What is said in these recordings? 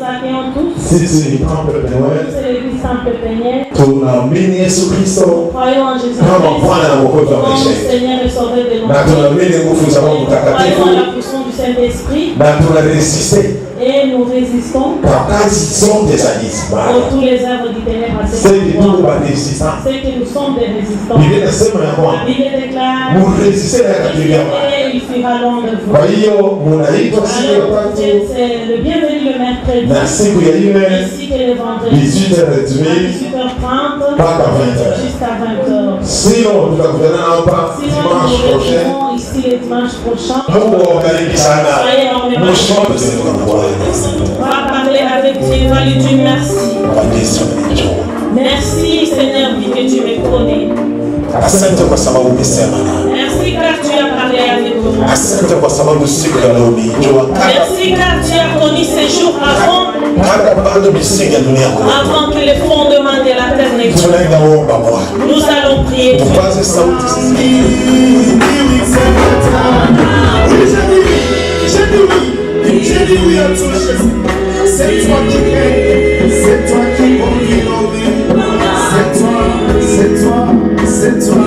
accueillons tous. Sisi temple Noël. C'est l'église Temple Péniel. Tunaamini Yesu Kristo Croyons en Jésus kama Bwana na Mwokozi wa comme maisha yetu. Seigneur et Sauveur de nos Na tunaamini nguvu za Roho vies. Mtakatifu. Croyons en la puissance du Saint-Esprit. Na tunaresiste Et nous résistons kwa kazi zote za giza. pour tous les œuvres du ténèbre à Sisi cette tuko fois. badesista. C'est que nous sommes des résistants. Biblia inasema ya La kwamba Bible déclare muresiste na katulia mbali. et il fera long de vous. Kwa hiyo munaitwa siku ya Alors, tatu c'est le bienvenu le mercredi, na siku ya ine ainsi que le vendredi, 18h30 à 18h30 mpaka 20h. jusqu'à 20h. Sinon tutakutana hapa Sinon, dimanche nous prochain. retrouvons ici le dimanche prochain. Mungu awabariki sana. Mwisho tunasema kwa On va parler avec Dieu, va lui dire merci. Merci Seigneur, que tu me connais. Asante kwa sababu umesema nami. Merci car tu as parlé avec moi. Asante kwa sababu siku ya leo umejua Merci car tu as connu ces jours hata bado misingi ya dunia kuna. avant que les fondements de la terre n'existent. Tunaenda omba Bwana. Nous allons prier. Tupaze sauti sisi. J'ai dit oui à toi, Jésus. C'est toi qui crée, c'est toi qui conduis nos vies. C'est toi, c'est toi, c'est toi.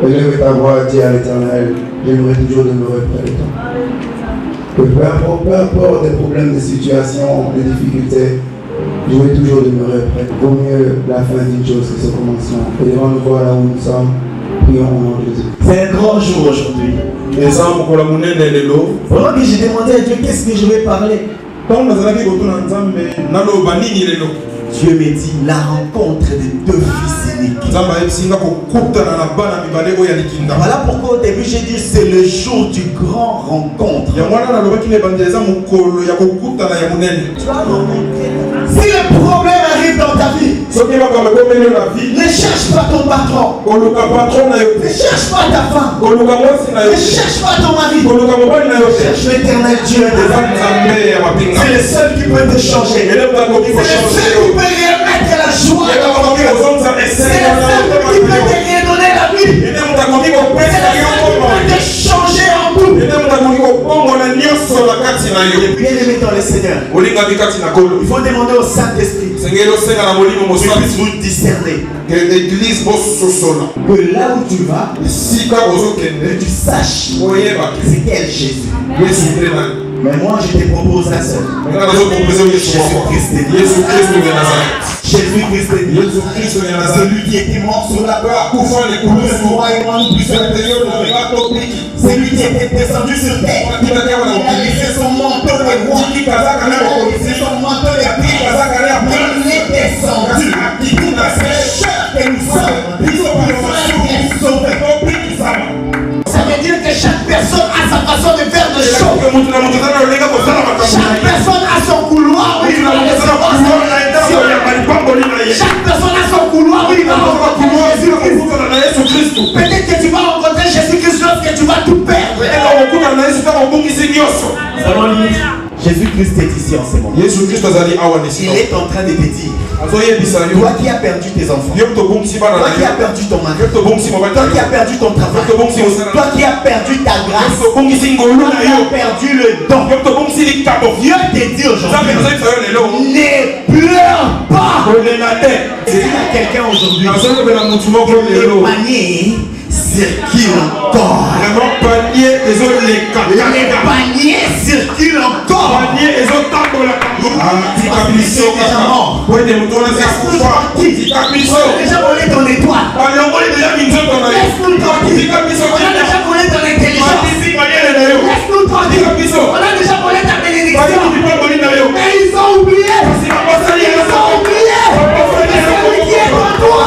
Élève ta voix, dis à l'Éternel, j'aimerais toujours demeurer près de toi. Que peu importe des problèmes, des situations, des difficultés, je vais toujours demeurer près. Vaut mieux la fin d'une chose que ce commencement. Et devant nous voir là où nous sommes, prions au nom de Jésus. C'est un grand jour aujourd'hui. Pendant que j'ai demandé à Dieu qu'est-ce que je vais parler, Dieu me dit la rencontre des deux fils uniques. Voilà pourquoi au début j'ai dit c'est le jour du grand rencontre. Tu vas rencontrer. Si le problème arrive dans ta vie, ne cherche pas ton patron. Ne cherche pas ta femme. Ne cherche pas ton mari. Cherche l'éternel Dieu. C'est le seul qui peut te changer. C'est le seul qui peut remettre la joie. C'est le seul qui peut te redonner la vie. C'est le seul qui peut te changer en tout. Bien aimé dans le Seigneur, il faut demander au Saint-Esprit qu'il puisse vous discerner. Que là où tu vas, que tu saches c'est quel Jésus. Mais moi je te propose un seul. Jésus-Christ de Nazareth. Jésus-Christ de Nazareth. Celui qui était mort sur la croix pour faire les couleurs du roi et moi nous puissions celui qui était descendu sur terre. Il a laissé son manteau de roi. Il a laissé son manteau de prix. Il est descendu. Il nous a fait cher que nous sommes. Ça veut dire que chaque personne a sa façon de faire des choses. Chaque personne a son couloir où il va recevoir. Chaque personne a son couloir où il va rencontrer Jésus-Christ. Peut-être que tu vas rencontrer Jésus-Christ lorsque tu vas tout perdre. Jésus-Christ est ici en ce moment. Il est en train de te dire, toi qui as perdu tes enfants, toi qui as perdu ton mari, toi qui as perdu ton travail, toi qui as perdu ta grâce, toi qui as perdu le don, Dieu te dit aujourd'hui, ne pleure pas. Il y a quelqu'un aujourd'hui, le panier circule encore. Les paniers circulent encore. On a déjà volé ton étoile. Laisse-nous tranquille. On a déjà volé ton intelligence. Laisse-nous tranquille. On a déjà volé ta bénédiction. Mais ils ont oublié. Ils ont oublié. C'est qui est en toi.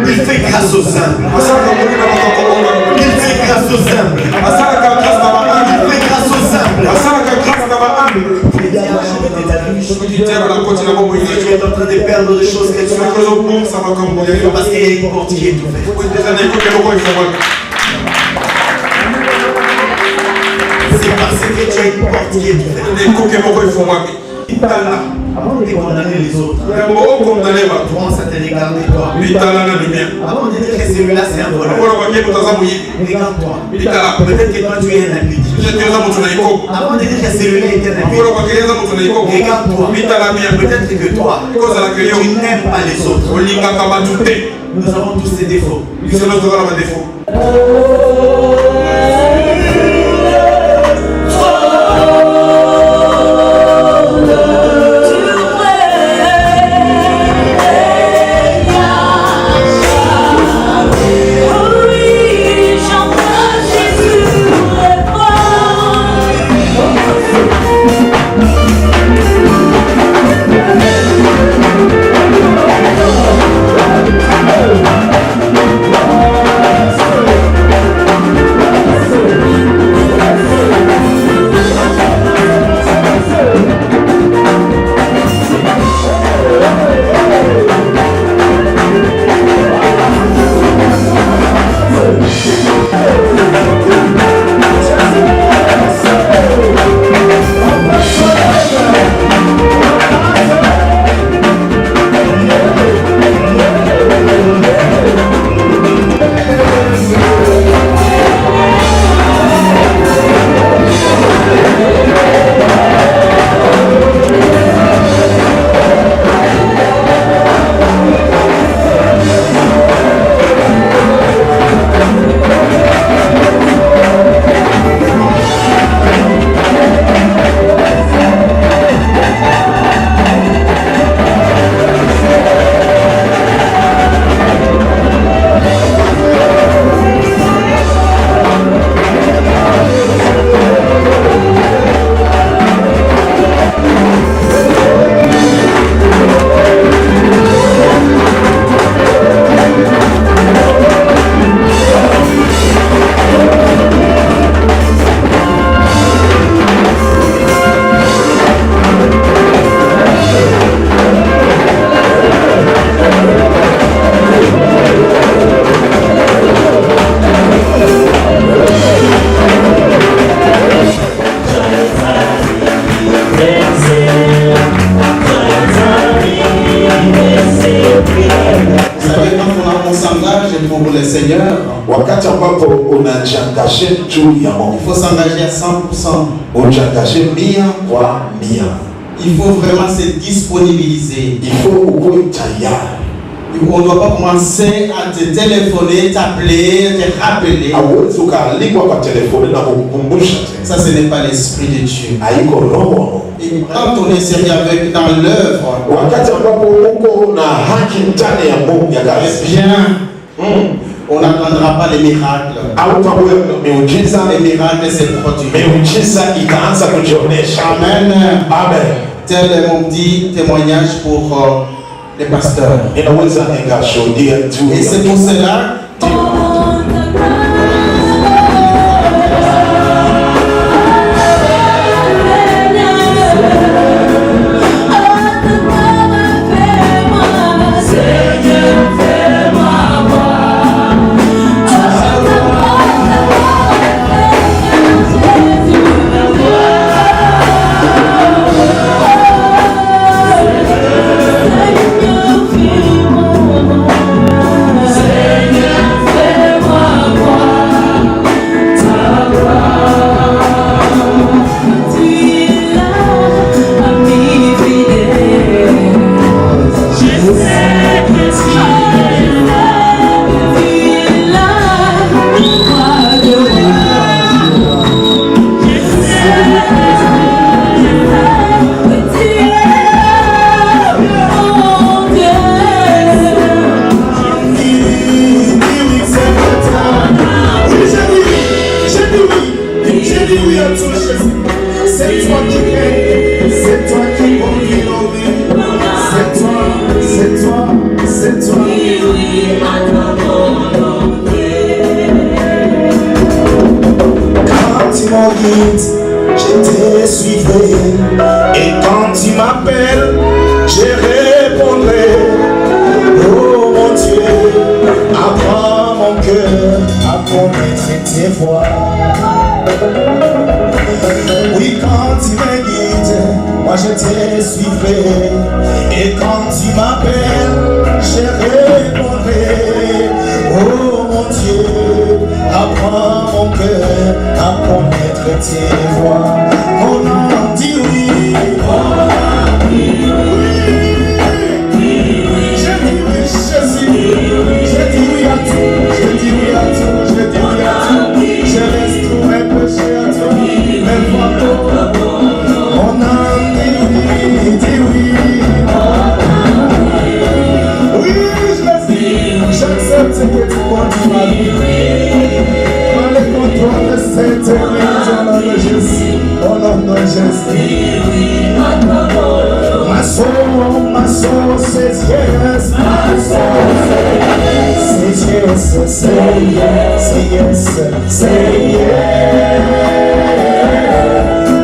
Il fait grâce aux simples. Il fait grâce aux simples. Il fait grâce aux simples. Tu es en train de perdre des choses que tu as parce qu'il y a une porte qui est ouverte. C'est parce que tu as une porte qui est ouverte. Avant de condamner les autres, commence à te regarder toi. Avant de dire que celui-là c'est un voleur, regarde-toi. Peut-être que toi tu es un impudent. Avant de dire que celui-là est un impudent, regarde-toi. Peut-être que toi tu n'aimes pas les autres. Nous avons tous ces défauts. Il faut s'engager à 100%. Il faut vraiment se disponibiliser. On ne doit pas commencer à te téléphoner, t'appeler, te rappeler. Ça, ce n'est pas l'esprit de Dieu. Et quand on est sérieux avec dans l'œuvre, eh bien, on n'attendra pas les miracles. Les miracles se produisent. Amen. Tel est mon petit témoignage pour les pasteurs. Et c'est pour cela je te suivrai. Et quand tu m'appelles, je répondrai. Oh mon Dieu, apprends mon cœur à connaître tes voies. Oui, quand tu me guides, moi je te suivrai. Et quand tu m'appelles, je répondrai. Oh mon Dieu, apprends mon cœur à connaître tes voies. Mon âme dit oui. Mon âme dit oui. Je dis oui, Jésus. Je dis oui à tout. Je dis oui à tout. Je dis oui à tout. Je laisse tous mes péchés à toi. Mes fantômes. Mon âme dit oui. Dis oui. Oui, je laisse dire. J'accepte ce que tu conduis ma vie. Cette église au nom de Jésus, au nom de Jésus. Ma soul says yes, my soul says yes, say yes, say yes, say yes.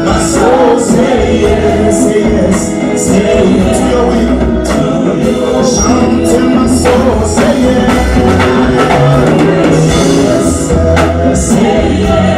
My soul says yes, say yes, say yes to your will, to your chante, my soul say yes, yes, say yes.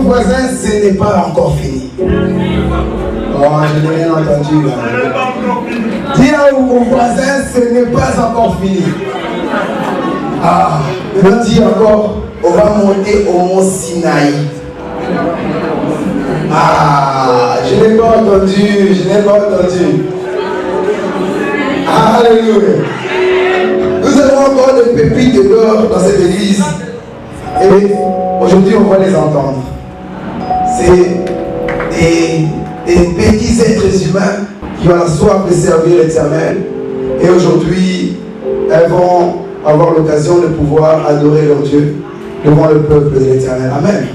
voisin, ce n'est pas encore fini. Oh, je n'ai rien entendu là. Dis à mon voisin, ce n'est pas encore fini. Ah, on dit encore, on va monter au mont Sinaï. Ah, je n'ai pas entendu, je n'ai pas entendu. Alléluia. Nous avons encore des pépites de l'or dans cette église. Et aujourd'hui, on va les entendre. C'est des petits êtres humains qui ont la soif de servir l'Éternel. Et aujourd'hui, elles vont avoir l'occasion de pouvoir adorer leur Dieu devant le peuple de l'Éternel. Amen.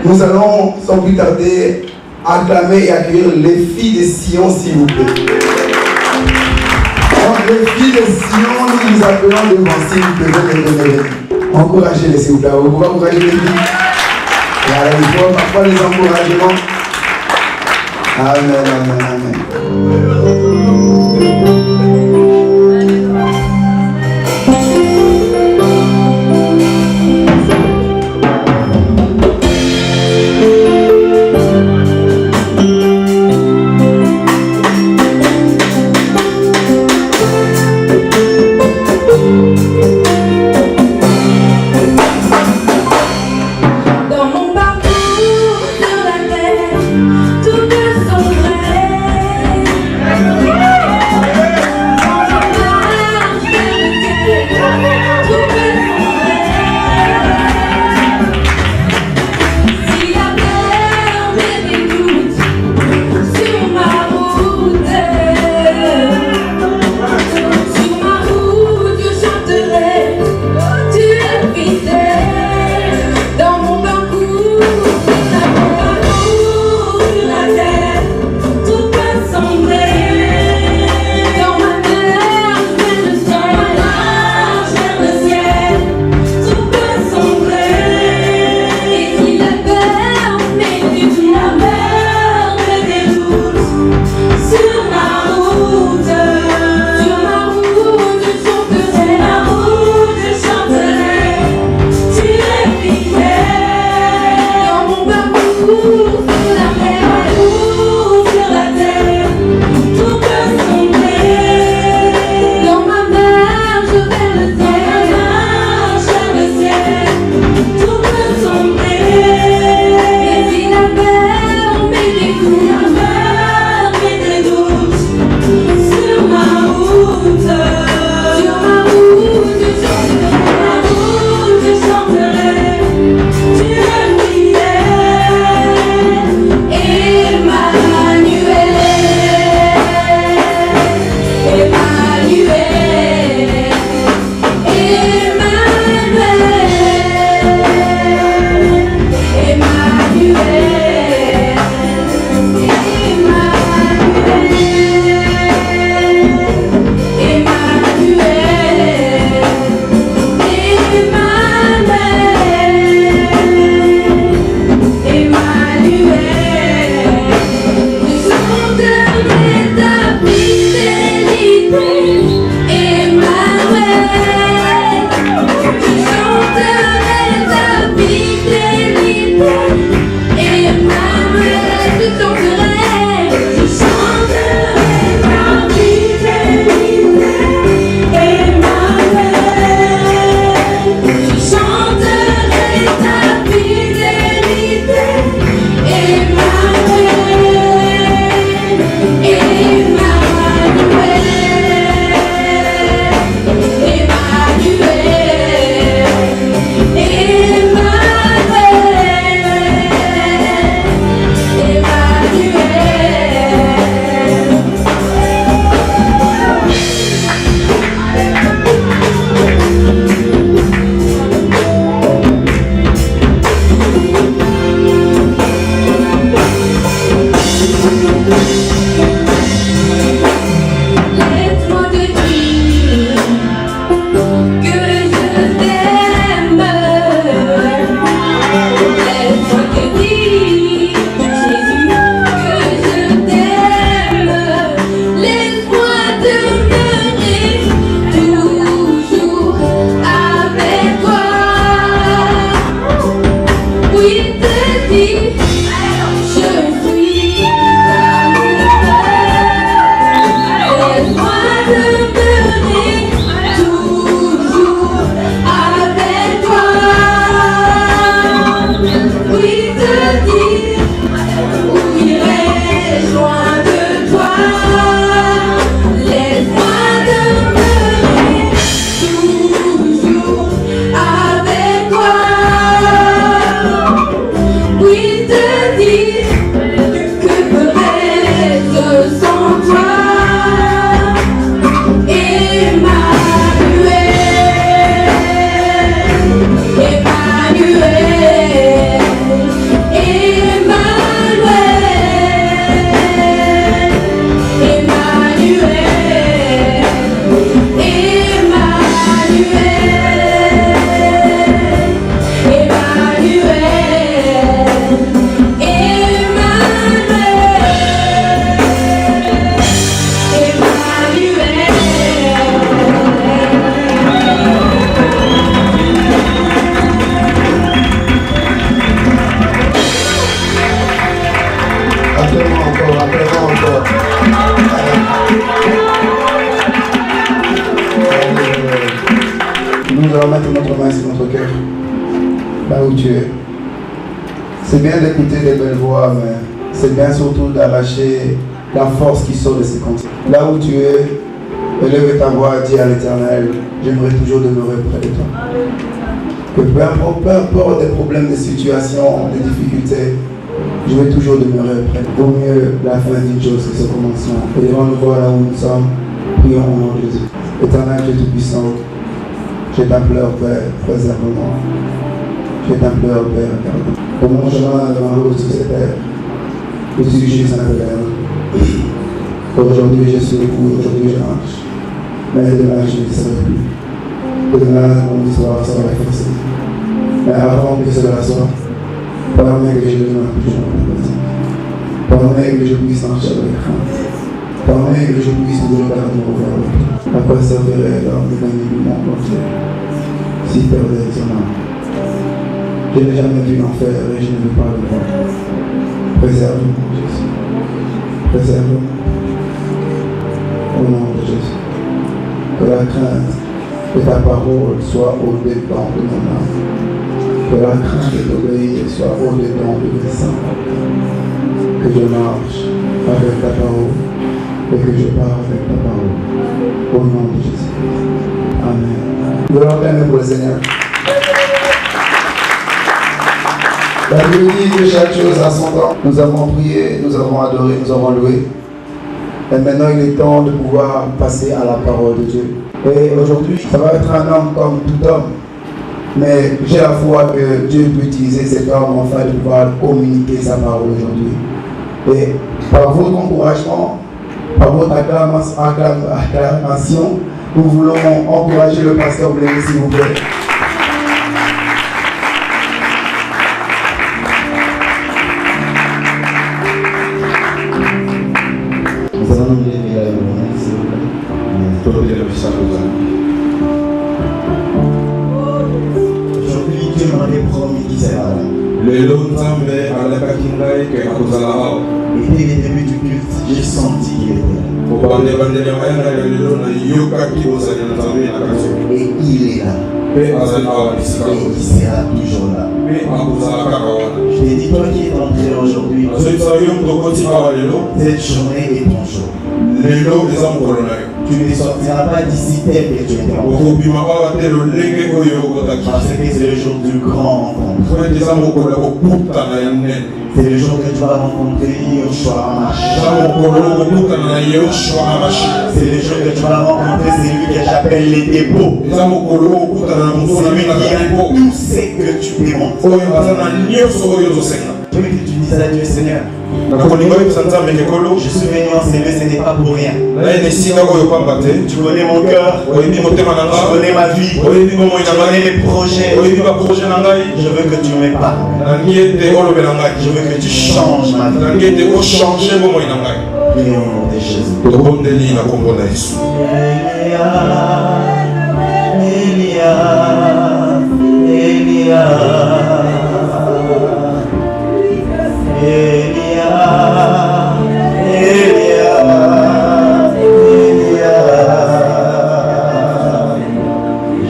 Nous allons sans plus tarder acclamer et accueillir les filles de Sion, s'il vous plaît. Donc les filles de Sion, nous appelons devant, s'il vous plaît. Encouragez-les, s'il vous plaît. Vous pouvez encourager les filles. Voilà, il faut parfois les encouragements. Amen, amen, amen. Tout que son vrai. C'est bien d'écouter des belles voix, mais c'est bien surtout d'arracher la force qui sort de ces concerts. Là où tu es, élève ta voix, dis à l'Éternel, j'aimerais toujours demeurer près de toi. Que peu importe des problèmes, des situations, des difficultés, je vais toujours demeurer près. Vaut mieux la fin d'une chose que ce commencement. Et devant nous voir là où nous sommes, prions au nom de Jésus. Éternel Dieu Tout-Puissant, je t'implore, Père, préserve-moi. Je t'implore, Père, garde-moi. Pour mon chemin devant l'eau sur cette terre, je suis juste un pèlerin. Aujourd'hui je suis debout, aujourd'hui je marche. Mais demain je ne serai plus. Demain mon histoire sera effacée. Mais avant que cela soit, permets que je demeure toujours dans ta présence. Permets que je puisse marcher avec crainte. Permets que je puisse toujours garder mon regard avec toi. À quoi servirait alors de gagner du monde entier si perdait son âme? Je n'ai jamais vu l'enfer et je ne veux pas le voir. Préserve-moi, Jésus. Préserve-moi. Au nom de Jésus. Que la crainte de ta parole soit au-dedans de mon âme. Que la crainte de t'obéir soit au-dedans de mes sangs. Que je marche avec ta parole et que je parle avec ta parole. Au nom de Jésus. Amen. Nous allons acclamer pour le Seigneur. La Bible dit que chaque chose a son temps. Nous avons prié, nous avons adoré, nous avons loué. Et maintenant, il est temps de pouvoir passer à la parole de Dieu. Et aujourd'hui, ça va être un homme comme tout homme. Mais j'ai la foi que Dieu peut utiliser cet homme afin de pouvoir communiquer sa parole aujourd'hui. Et par votre encouragement, par votre acclamation, nous voulons encourager le pasteur Blé, s'il vous plaît. Aujourd'hui, Dieu m'avait promis qu'il sera là. Et dès le début du culte, j'ai senti qu'il était là. Et il est là. Et il sera toujours là. Je t'ai dit, toi qui es entré aujourd'hui, cette journée est ton jour. Tu ne sortiras pas d'ici tel que tu es entré. Parce que c'est le jour du grand rencontre. C'est le jour que tu vas rencontrer Yoshua Hamashiach. C'est le jour que tu vas rencontrer celui que j'appelle les dépôts. Celui qui a tout ce que tu demandes. Je veux que tu dises à Dieu, Seigneur. Je suis venu enseigner, ce n'est pas pour rien. Tu connais mon cœur, tu connais ma vie, tu connais mes projets. Je veux que tu me parles. Je veux que tu changes ma vie. Et au nom de Jésus.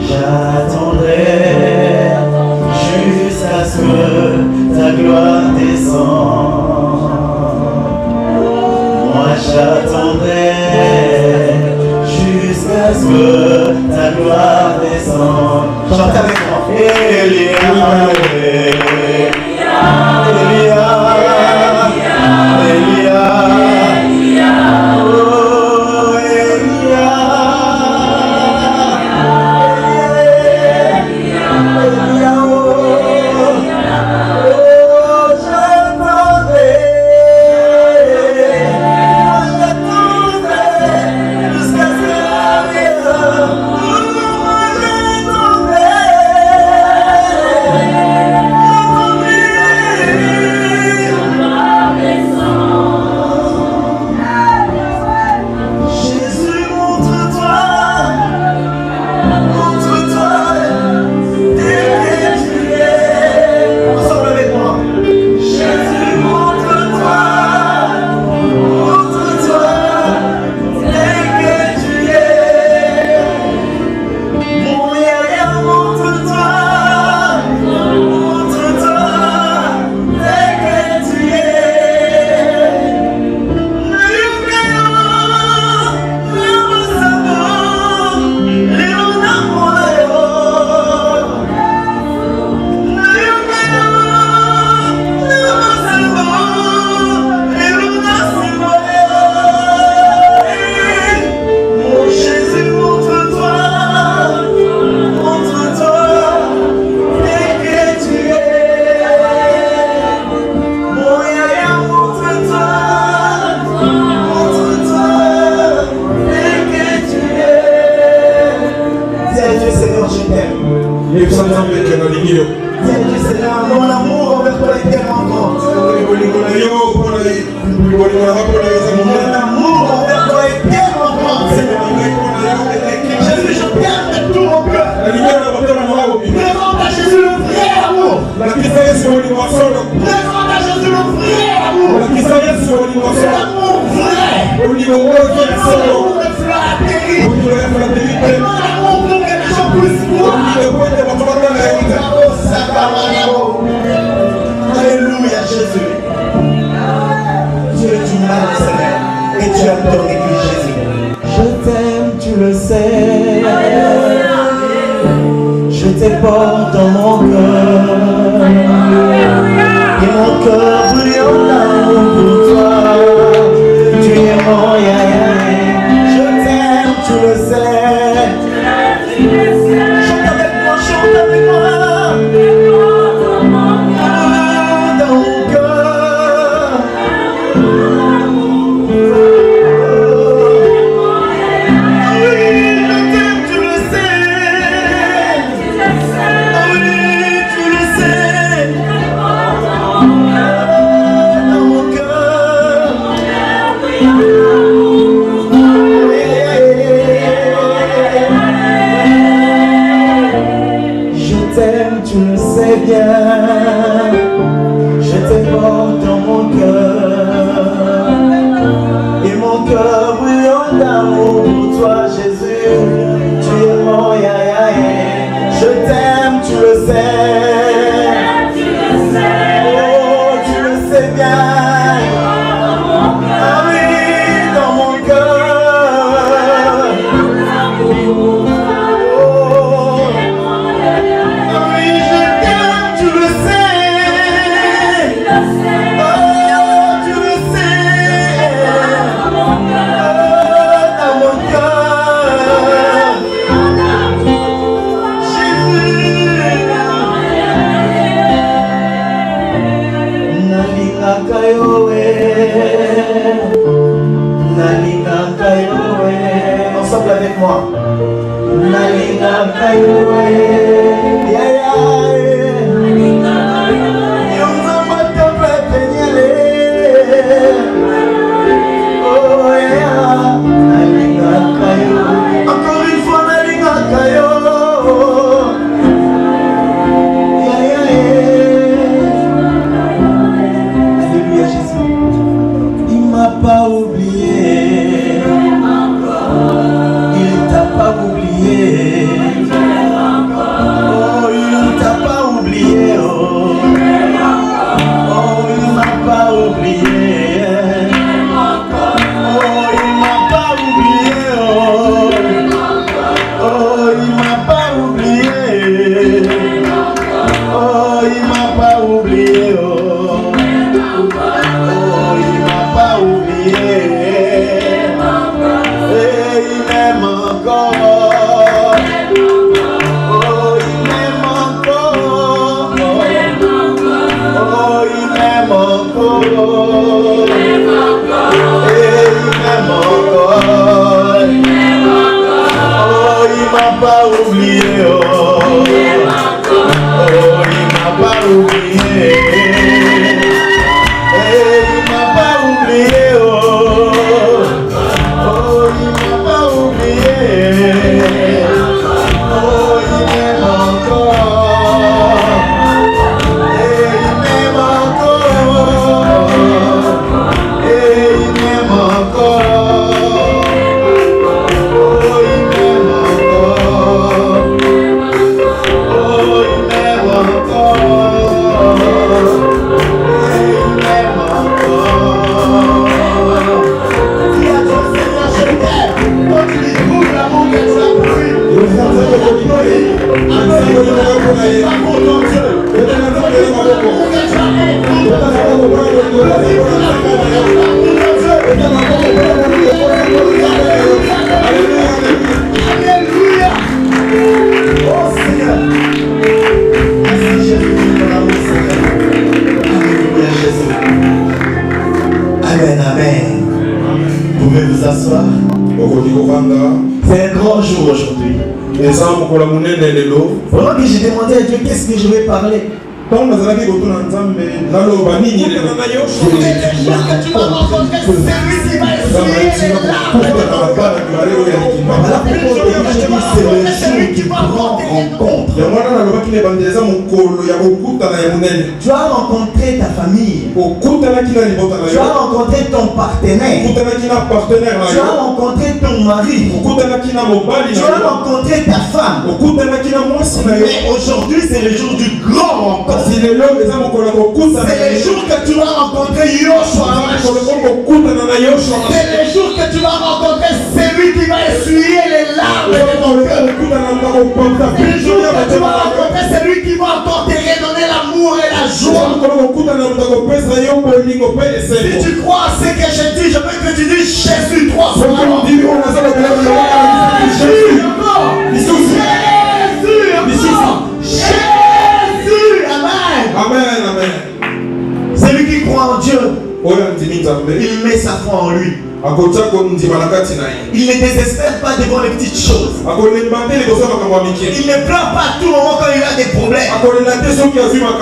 J'attendrai jusqu'à ce que ta gloire descende. Moi j'attendrai jusqu'à ce que ta gloire descende. Chante avec moi. Elia, Présente à Jésus le vrai amour. C'est l'amour C'est l'amour vrai. L'amour de flatterie. L'amour pour que les gens puissent voir. Alléluia Jésus. Tu es du mal Seigneur et tu aimes ton église Jésus. Je t'aime, tu le sais. Je te porte dans mon cœur. Et mon cœur brûle d'amour pour toi. Tu es mon yaya. Je t'aime, tu le sais. Chante avec moi, chante avec moi. Dans mon cœur. Oui, je t'aime, tu le sais. Oui, tu le sais. Dans mon cœur. Je t'aime, tu le sais bien. Je te porte dans mon cœur. Et mon cœur brûle d'amour pour toi, Jésus. Tu es mon yaya. Je t'aime, tu le sais. Oh, tu le sais bien. Ah oui, dans mon cœur. Oh, ah oui, je t'aime, tu le sais. Oh, tu le sais. Oh, dans mon cœur. Jésus. Nalingaka yowe. Nalingaka yowe. Ensemble avec moi. Nalingaka yowe. Yeah, yeah. Yonzamba tope penyele. Oh yeah. Nalingaka yowe. Encore une fois nalingaka yowe. Yeah, yeah, yeah. Alléluia Jésus. Il m'a pas oublié. Il t'a pas oublié. Oh, il t'a pas oublié. Oh, oh il m'a pas oublié. Oh, il m'a pas oublié. Oh, il m'a pas oublié. Oh, il m'a pas oublié. Oh, il m'a pas oublié. Et il m'aime encore. Oh, il m'aime encore. Oh, il m'aime encore. Et il m'aime encore. Oh, il m'a pas oublié. Oh, il m'a pas oublié. Et il m'a pas oublié. Oh, il m'a pas oublié. Oh, il m'aime encore. Et il m'aime encore. Et il m'aime encore. Oh, il m'aime encore. Oh, il m'aime encore. Et il m'aime encore. Dis à ton Seigneur, je t'aime. Quand tu lui trouves l'amour que tu as pris, l'amour de Dieu. Alléluia. Oh Seigneur. Merci Jésus pour ton amour Seigneur. Alléluia Jésus. Amen, amen. Vous pouvez vous asseoir. C'est un grand jour aujourd'hui. Pendant que j'ai demandé à Dieu qu'est-ce que je vais parler, Quand nous allons dire que tu n'as pas de Tu vas rencontrer celui qui va essuyer les larmes de ton cœur. Celui qui va rencontrer. Tu as rencontré ta famille. Tu as rencontré ton partenaire. Tu as rencontré ton mari. Tu as rencontré ta femme. Mais aujourd'hui, c'est le jour du grand rencontre. C'est le jour que tu vas rencontrer Yoshua. C'est le jour que tu vas rencontrer celui qui va essuyer les larmes de ton cœur. Le jour que tu vas rencontrer celui qui va encore te redonner l'amour et la joie. Si tu crois à ce que je dis, je veux que tu dises Jésus 3 fois. Jésus encore. Jésus encore. Jésus. Amen. Amen, amen. Celui qui croit en Dieu, il met sa foi en lui. Il ne désespère pas devant les petites choses. Il ne pleure pas à tout moment quand il a des problèmes.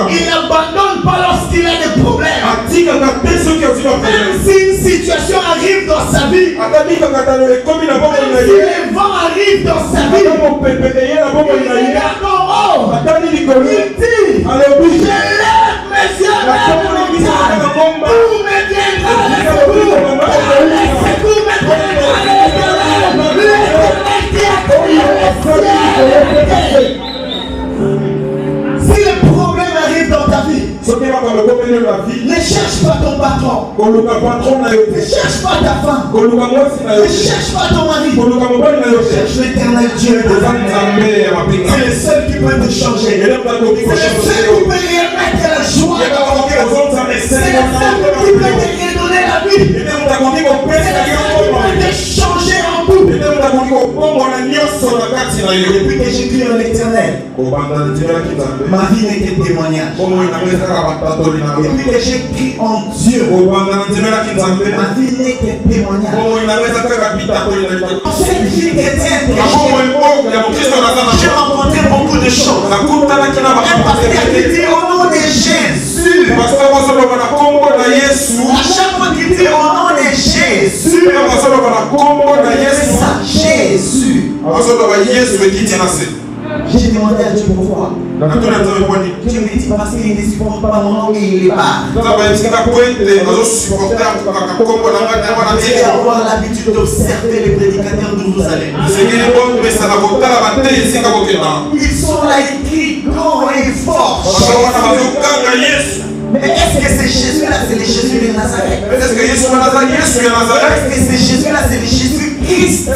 Il n'abandonne pas lorsqu'il a des problèmes. Même si une situation arrive dans sa vie, même si les vents arrivent dans sa vie, il est encore haut. Il dit, je lève mes yeux vers mon montagne. Où me viendra le secours? Si le problème arrive dans ta vie, ne cherche pas ton patron, ne cherche pas ta femme, ne cherche pas ton mari, cherche l'éternel Dieu. C'est le seul qui peut te changer. C'est le seul qui peut remettre la joie dans ton cœur. C'est le seul qui peut te redonner la vie. C'est le seul qui peut te changer en tout. Depuis que j'ai cru en l'éternel, ma vie n'est que témoignage. Depuis que j'ai cru en Dieu, ma vie n'est que témoignage. J'ai rencontré beaucoup de choses. Un pasteur qui dit au nom de Jésus. À chaque fois qu'il dit au nom de Jésus, Jésus. J'ai demandé à Dieu pourquoi. Dieu me dit parce qu'il ne supporte pas mon nom et il est bas. J'ai avoir l'habitude d'observer les prédicateurs d'où vous allez. Ils sont là écrits grands et forts. Mais est-ce que c'est Jésus-là, c'est le Jésus de Nazareth? Est-ce que c'est Jésus-là, c'est le Jésus-Christ?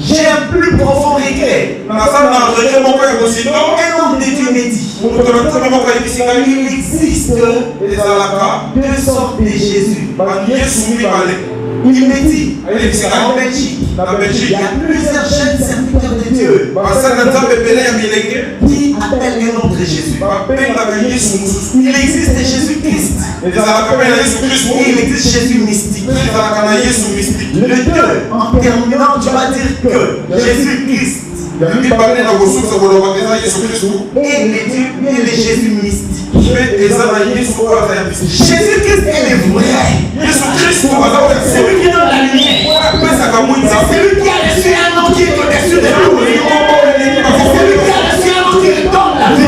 J'ai un plus profond regret. Un homme de Dieu me dit, il existe deux sortes de Jésus. Il me dit, en Belgique, il y a plusieurs jeunes serviteurs de Dieu qui appellent le nom de Jésus. Il existe Jésus-Christ et il existe Jésus mystique. Le deux, en terminant, tu vas dire que Jésus-Christ et le Jésus mystique. Jésus-Christ est le vrai. C'est lui qui donne la lumière. C'est lui qui a reçu un nom qui est au-dessus de tout. C'est lui qui a reçu un nom qui donne la vie.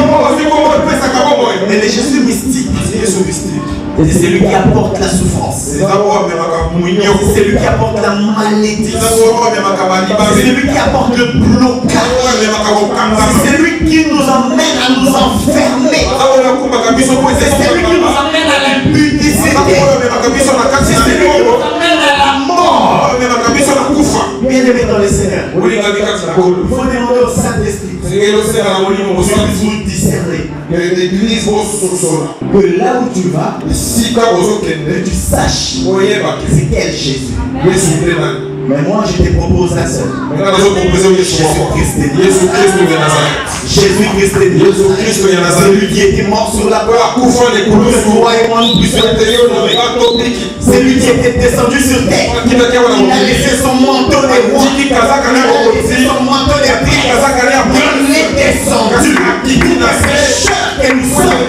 Mais le Jésus mystique, c'est celui qui apporte la souffrance. C'est celui qui apporte la malédiction. C'est celui qui apporte le blocage. C'est celui qui nous emmène à nous enfermer. C'est celui qui nous emmène à l'impudicité. C'est celui qui nous emmène à la mort. Bien aimé dans le Seigneur, il faut demander au Saint-Esprit de vous discerner. Que là où tu vas, tu saches c'est quel Jésus. Mais moi je te propose un seul. Jésus-Christ de Nazareth. Celui qui était mort sur la croix. Celui qui était descendu sur terre. Il a laissé son manteau de roi. Il a laissé son manteau de prêtre. Il est descendu. que nous sommes.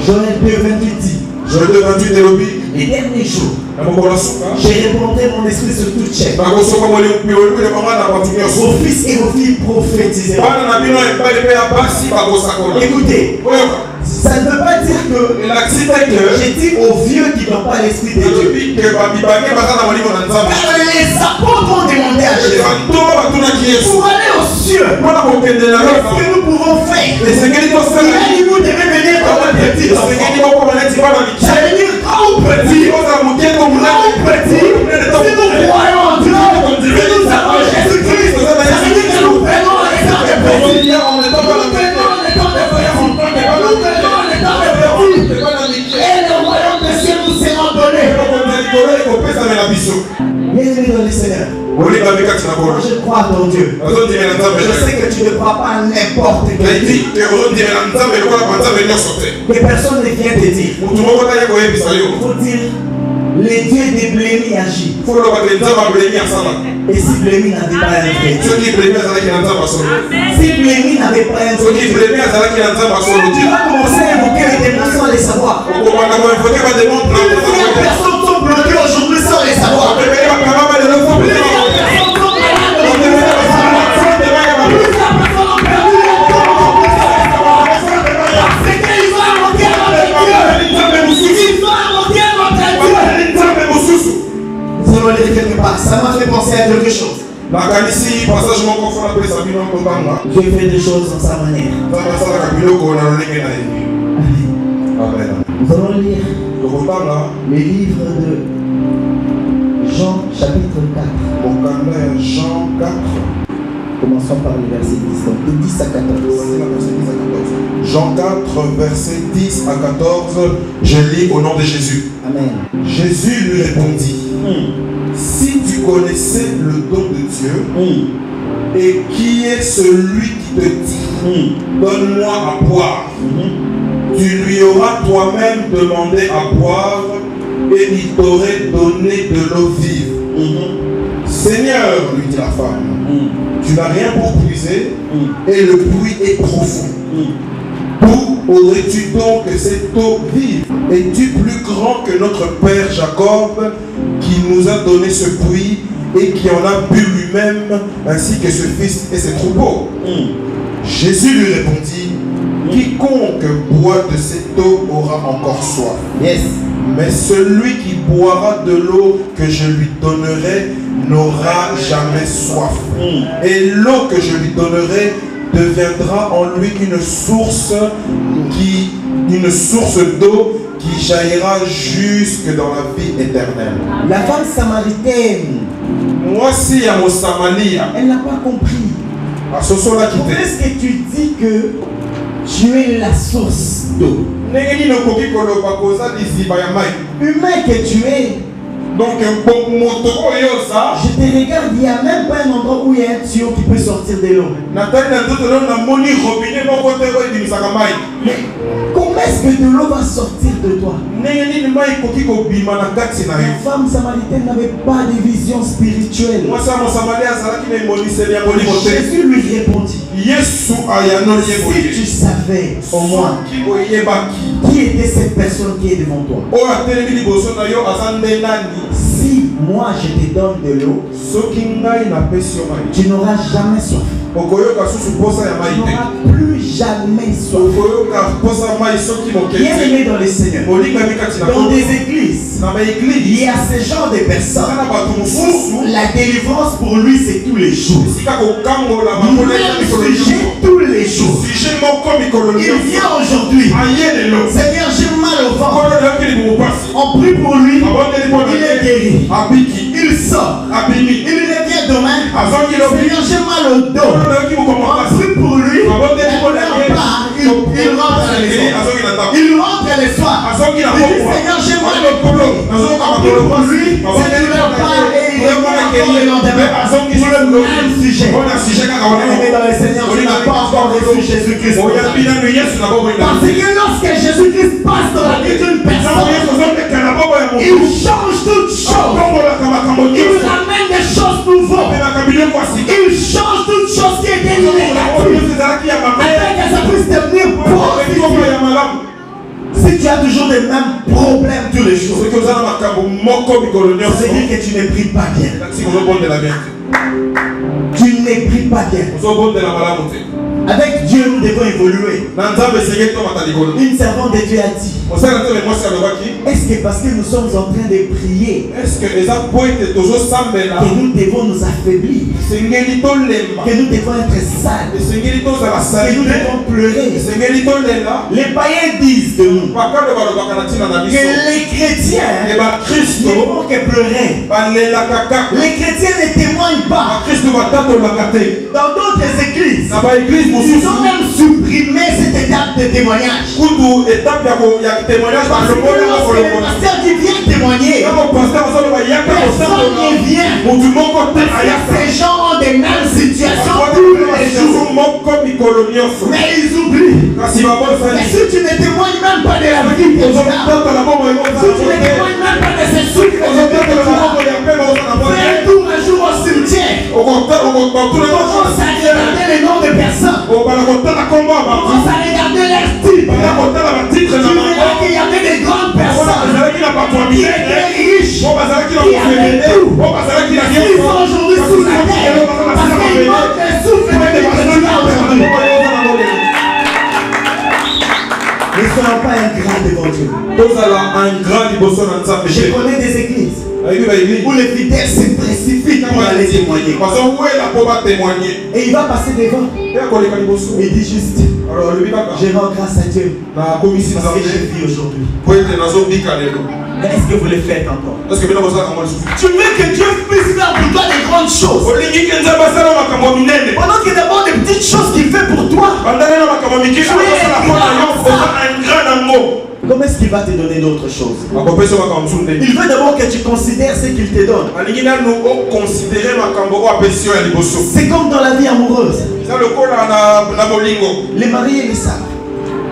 Joël 2:28 dit, les derniers jours, j'ai répandu mon esprit sur toute chair. Vos fils et vos filles prophétiseront. Écoutez, ça ne veut pas dire que j'ai dit aux vieux qui n'ont pas l'esprit de Dieu. Car les apôtres ont demandé à Jésus pour aller aux cieux. Qu'est-ce que nous pouvons faire? Il a dit vous devez venir comme un petit enfant. J'allais dire grand ou petit. Grand ou petit. Si nous croyons en Dieu, si nous avons Jésus-Christ, ça veut dire que nous prenons les temps de petit. Et le royaume des cieux nous sera donné. Bienvenue dans le Seigneur. Moi je crois dans Dieu. Je sais que tu ne crois pas à n'importe quel Dieu. Que personne ne vient te dire. Il faut dire les dieux des Blémi agit. Et si Blémi n'avait pas un vrai Dieu, si Blémi n'avait pas un vrai Dieu, tu vas commencer à évoquer les démons sans les savoir. Plusieurs personnes sont bloquées aujourd'hui sans les savoir. Quelque part, ça m'a fait penser à quelque chose. Dieu fait des choses dans sa manière. Nous allons lire le livre de Jean chapitre 4. Jean 4. Commençons par le verset 10, donc de 10 à 14. Jean 4, verset 10 à 14, je lis au nom de Jésus. Amen. Jésus lui répondit, si tu connaissais le don de Dieu, et qui est celui qui te dit, donne-moi à boire, tu lui auras toi-même demandé à boire, et il t'aurait donné de l'eau vive. Seigneur, lui dit la femme, tu n'as rien pour puiser, et le puits est profond. D'où aurais-tu donc cette eau vive? Es-tu plus grand que notre père Jacob, qui nous a donné ce puits et qui en a bu lui-même, ainsi que ce fils et ses troupeaux? Jésus lui répondit, quiconque boit de cette eau aura encore soif. Yes. Mais celui qui boira de l'eau que je lui donnerai n'aura jamais soif. Et l'eau que je lui donnerai deviendra en lui une source d'eau qui jaillira jusque dans la vie éternelle. La femme samaritaine, moi si à mon Samaria, elle n'a pas compris. Pourquoi est-ce que tu dis que tu es la source d'eau? Humain que tu es. Donc, je te regarde, il n'y a même pas un endroit où il y a un tuyau qui peut sortir de l'eau. Mais comment est-ce que de l'eau va sortir de toi? La femme samaritaine n'avait pas de vision spirituelle. Jésus lui répondit, si tu savais au moins qui était cette personne qui est devant toi, si moi je te donne de l'eau, tu n'auras jamais soif. Tu n'auras plus jamais soif. Bien aimé dans les Seigneurs, dans des églises, il y a ce genre de personnes où la délivrance pour lui c'est tous les jours. Sujet tous les jours. Il vient aujourd'hui. Seigneur, j'ai mal au ventre. On prie pour lui. Il est guéri. Il sort. Il revient demain. Seigneur, j'ai mal au dos. On prie pour lui. Il rentre les soirs. Il dit, Seigneur, j'ai mal au boulot. On prie pour lui. C'est le pas et il revient le lendemain. Pour le même sujet. Dans le Seigneur, tu n'as pas encore reçu Jésus-Christ. Parce que lorsque Jésus-Christ passe dans la vie d'une personne, il change toutes choses. Il amène des choses nouvelles. Il change toutes choses qui étaient négatives. tu as toujours les mêmes problèmes tous les jours, soki oza na makambo moko mikolo nyonso c'est-à-dire que tu ne pries pas bien. kasi ozobondela bien te Tu ne pries pas bien. ozobondela malamu te. Avec Dieu, nous devons évoluer. na nzambe esengeli tomata likolo. Une servante de Dieu a dit, mosala te mwasi alobaki est-ce que parce que nous sommes en train de prier, est-ce que eza po ete tozosambela que nous devons nous affaiblir, esengeli tolemba que nous devons être sales, esengeli tozala que nous salite devons pleurer? esengeli tolela. Les païens disent de nous bakado balobaka na ntina na que biso les chrétiens e bakristo ne font que pleurer. balelaka kaka. Les chrétiens ne témoignent pas. bakristo batatolaka te Dans d'autres églises, na baeglise ils mosusu ont même supprimé cette étape de témoignage. kutu etape ya témoignage Parce que baloboli lorsque le bakolobola. pasteur qui vient témoigner, ntango paster azoloba yaka personne ne vient. motu moko te Parce que ayaka ces gens ont des mêmes situations tous les jours. moko mikolo nyonso Mais ils oublient. kasi Mais babosali si tu ne témoignes même pas de la vie que tu as, ozotatola bongo si tu ne témoignes même pas de ces souffles que tu ozotatola bongo as, ya pema oza na fais un bongo tour un jour au cimetière. okotuna Commence à regarder les noms de personnes. obala kotala kombo ya bato Commence à regarder leur type. bala kotala batitre Tu na verras bango qu'il y avait des grandes wana personnes bazalaki na bato ya qui minene étaient riches. o bazalaki na Qui avaient mofemele tout. o bazalaki na Ils sont aujourd'hui sous la terre parce qu'ils manquent le souffle de Dieu que tu as aujourd'hui. Ne soyons pas ingrats devant Dieu. tozala ingrat liboso na nzambe Je connais des églises ayebi baeglise où le fidèle se précipite pour aller témoigner. bazowela mpo batémoigne Et il va passer devant. pe akoleka liboso Il dit juste, alors alobi kaka je rends grâce à Dieu nakomisi parce que nzambe je vis aujourd'hui. po ete nazobika lelo. Mais est-ce que vous le faites encore? Est-ce que bino bozalaka mwa lisusu Tu veux que Dieu puisse faire pour toi des grandes choses. olingi ke nzambe asala makambo minene Pendant que d'abord des petites choses qu'il fait pour toi. bandana na makambo mikili akosala mpo na yo oza ingrat nango Comment est-ce qu'il va te donner d'autres choses? akopesa makambo mosusu nde Il veut d'abord que tu considères ce qu'il te donne. alingi nanu oconsidere makambo oyo apesi yo ya liboso C'est comme dans la vie amoureuse. eza lokola na bolingo Les mariés le savent.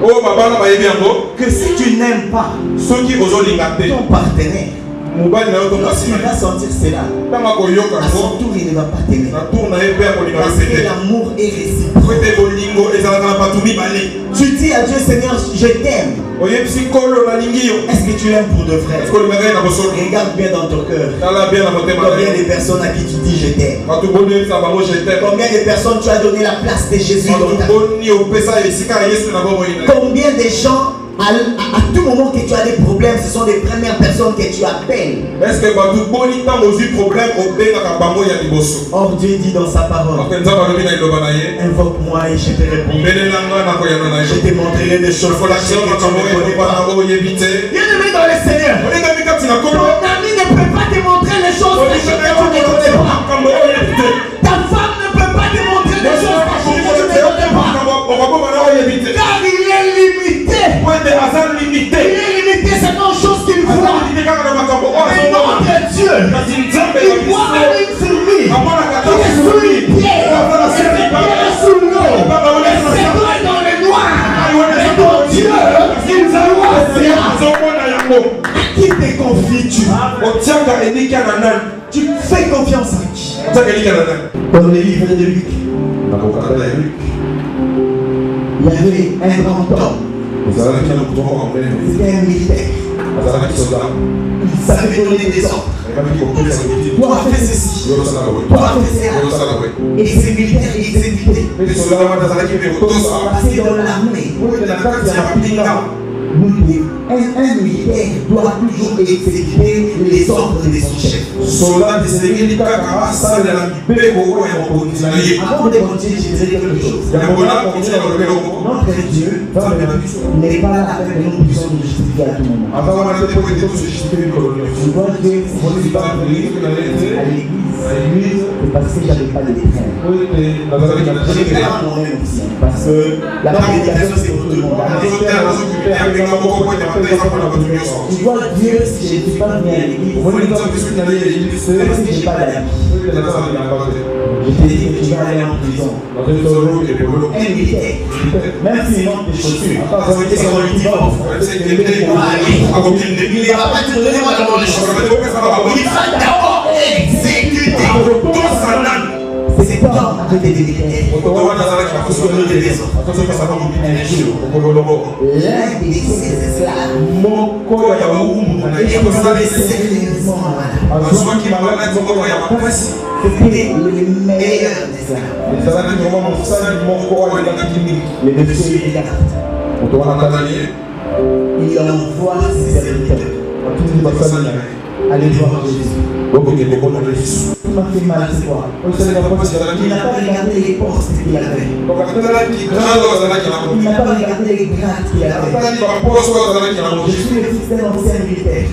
oyo babana bayebi yango Que si tu n'aimes pas soki ozolinga te ton partenaire, mobali na yo to mwasi lorsqu'il na va sentir cela, ntango akoyoka à yango son tour, il ne va pas t'aimer. na tour na ye mpe akolinga Parce yo que pete l'amour est po réciproque. ete bolingo ezalaka na bato mibale Tu dis à Dieu, Seigneur, je t'aime. oyebisi nkolo nalingi yo Est-ce que tu l'aimes pour de vrai? eske olingaka ye na bosolo Regarde bien dans ton cœur. tala bien na motema na Combien yo de personnes à qui tu dis je t'aime? bato boni oyebisa bango jete Combien de personnes tu as donné la place de Jésus dans ta vie? bato boni opesa esika ya yesu na bomoi na yo Combien de gens, à tout moment que tu as des problèmes, ce sont les premières personnes que tu appelles? est ce que bato boni ntango ozwi problème obengaka bango ya liboso Or Dieu dit dans sa parole, ake nzambe alobi na liloba na ye invoque-moi et je te répondrai. mbelelanga na koyana na Je yo te montrerai des choses kolakisa que tu makambo ne connais ekoba pas. na oyebi te Bien-aimé dans le Seigneur, olingami kati na ton kolo ami ne peut pas te montrer les choses que tu ne connais pas. makambo oyebi te Ta femme ne peut pas te montrer des choses que tu ne connais pas. okaboma na oyebi te Car il est limité. po ete aza limité Il est limité seulement aux choses qu'il aza voit. limité kaka na makambo oyo Mais azomona notre Dieu, kasi nzambe il voit même une fourmi. amonaka Il est sous une pierre. Il est sous l'eau. Et c'est toi dans le noir. Mais ton Dieu, il voit cela. azomona yango À qui te confies-tu? otiaka elikya na nani Tu fais confiance à qui? otiaka elikya na nani Dans le livre de Luc, nakokanda ya Luc il y avait un grand homme. ezalaki na moto moko monene C'était un militaire. azalaki soda Il savait donner des ordres. ayebaki kopesa miti Toi, fais ceci. yosala boye Toi, fais cela. yosala boye Et ces militaires, ils exécutaient. mpe soda wana azalaki mpe kotosa Parce que dans l'armée, po ete na kati ya mapinga un militaire doit toujours exécuter les ordres de son chef. soda esengeli kaka asalela mibeko oyo ya mokonzi na ye Avant de continuer, je dirais quelque chose. yango na kontine kolobe eloko Notre Dieu nzambe na biso n'est pas là afin que nous puissions nous justifier à tout moment. aza wana te po ete tosujustifie mikolo nyonso Je dois Dieu à l'église, c'est parce que j'avais pas de crainte. J'ai craint en moi-même aussi. Parce que la prédication, c'est pour tout le monde. Je dois Dieu si je ne suis pas venu à l'église. C'est parce que je n'ai pas d'amis. Je t'ai dit que tu vas aller en prison. Un militaire, même s'il manque des chaussures, c'est qu'on lui dit bon, il ne va pas te donner moi dans les chaussures. Il va d'abord exécuter. C'est hommes avaient des militaires. L'un de ces esclaves c'était le meilleur esclave. Le monsieur des gardes. Il envoie ses serviteurs. Allez voir Jésus. Il m'a fait mal, c'est quoi? Il n'a pas regardé les postes qu'il avait. Il n'a pas regardé les grades qu'il avait. Je suis le fils d'un ancien militaire.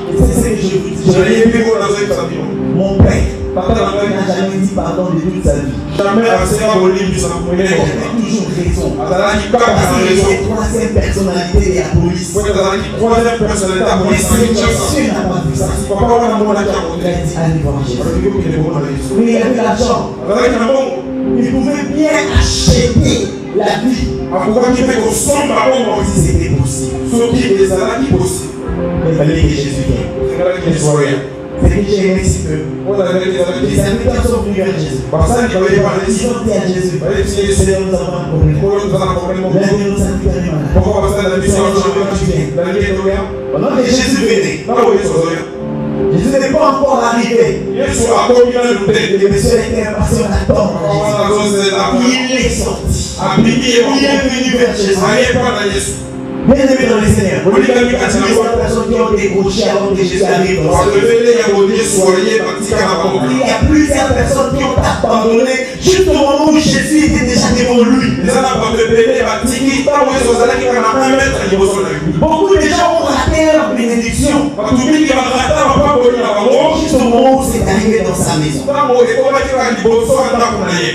Et c'est ce que je vous dis. Mon père n'a jamais dit pardon de toute sa vie. Il avait toujours raison. Parce qu'il était troisième personnalité de la police. Et ce monsieur n'a pas vu ça. Il a dit allez voir Jésus. Mais il avait l'argent. Il pouvait bien acheter la vie. Si c'était possible. Mais il fallait que Jésus vienne. C'est que j'ai aimé si peu. Les serviteurs sont venus vers Jésus. Ils ont dit à Jésus, Seigneur, nous avons un problème. L'un de nos serviteurs est malade. Pendant que Jésus venait, Jésus n'est pas encore arrivé. Le monsieur était impatient d'attendre. Il est sorti. Il est venu vers Jésus. Bien aimé dans le Seigneur, il y a des personnes qui ont décroché avant que Jésus arrive dans ce monde. Il y a plusieurs personnes qui ont abandonné juste au moment où Jésus était déjà devant lui. Beaucoup de gens ont raté leur bénédiction juste au moment où c'est arrivé dans sa maison.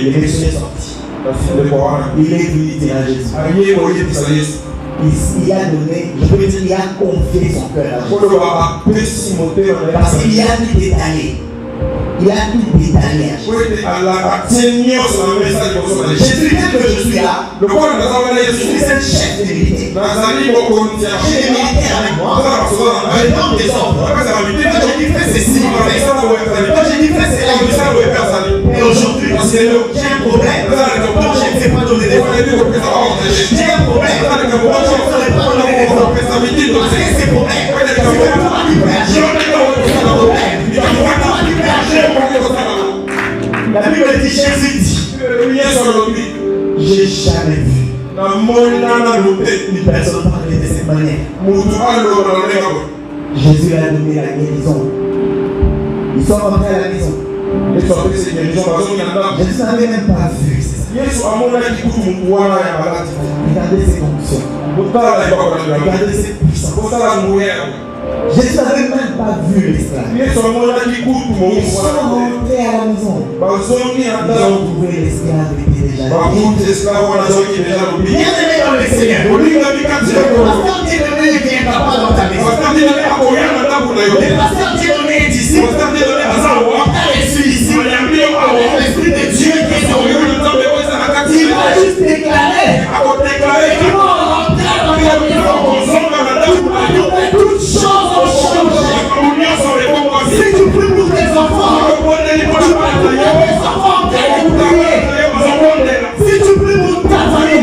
Le monsieur est sorti. Il est venu dire à Jésus. Il a donné, je peux dire, il a confié son cœur à Jésus. Parce qu'il a tout détaillé. Il a tout détaillé à Jésus. Jésus, dès que je suis là, je suis un chef de militaire. J'ai des militaires avec moi. Je donne des ordres. Quand j'ai dit fais ceci, quand j'ai dit fais cela, et aujourd'hui, j'ai un problème. Donc je ne sais pas donner des ordres. J'ai un problème. La Bible dit, Jésus dit, j'ai jamais vu une personne parler de cette manière. Jésus a donné la guérison. Ils sont rentrés à la maison. Jésus n'avait même pas vu. Regardez ses conditions. Regardez ses puissances. Jésus n'avait même pas vu l'esclave. Ils sont rentrés à la maison. Ils ont trouvé l'esclave qui était déjà là. Bien aimé dans le Seigneur. Le pasteur Dieudonné ne viendra pas dans ta maison. Le pasteur Dieudonné est ici. Il a reçu ici l'Esprit de Dieu qui est sur lui. Il va juste déclarer. Ils vont rentrer dans la maison. Toutes choses ont changé. Si tu pries pour tes enfants, tes enfants ont prié. Si tu pries pour ta famille,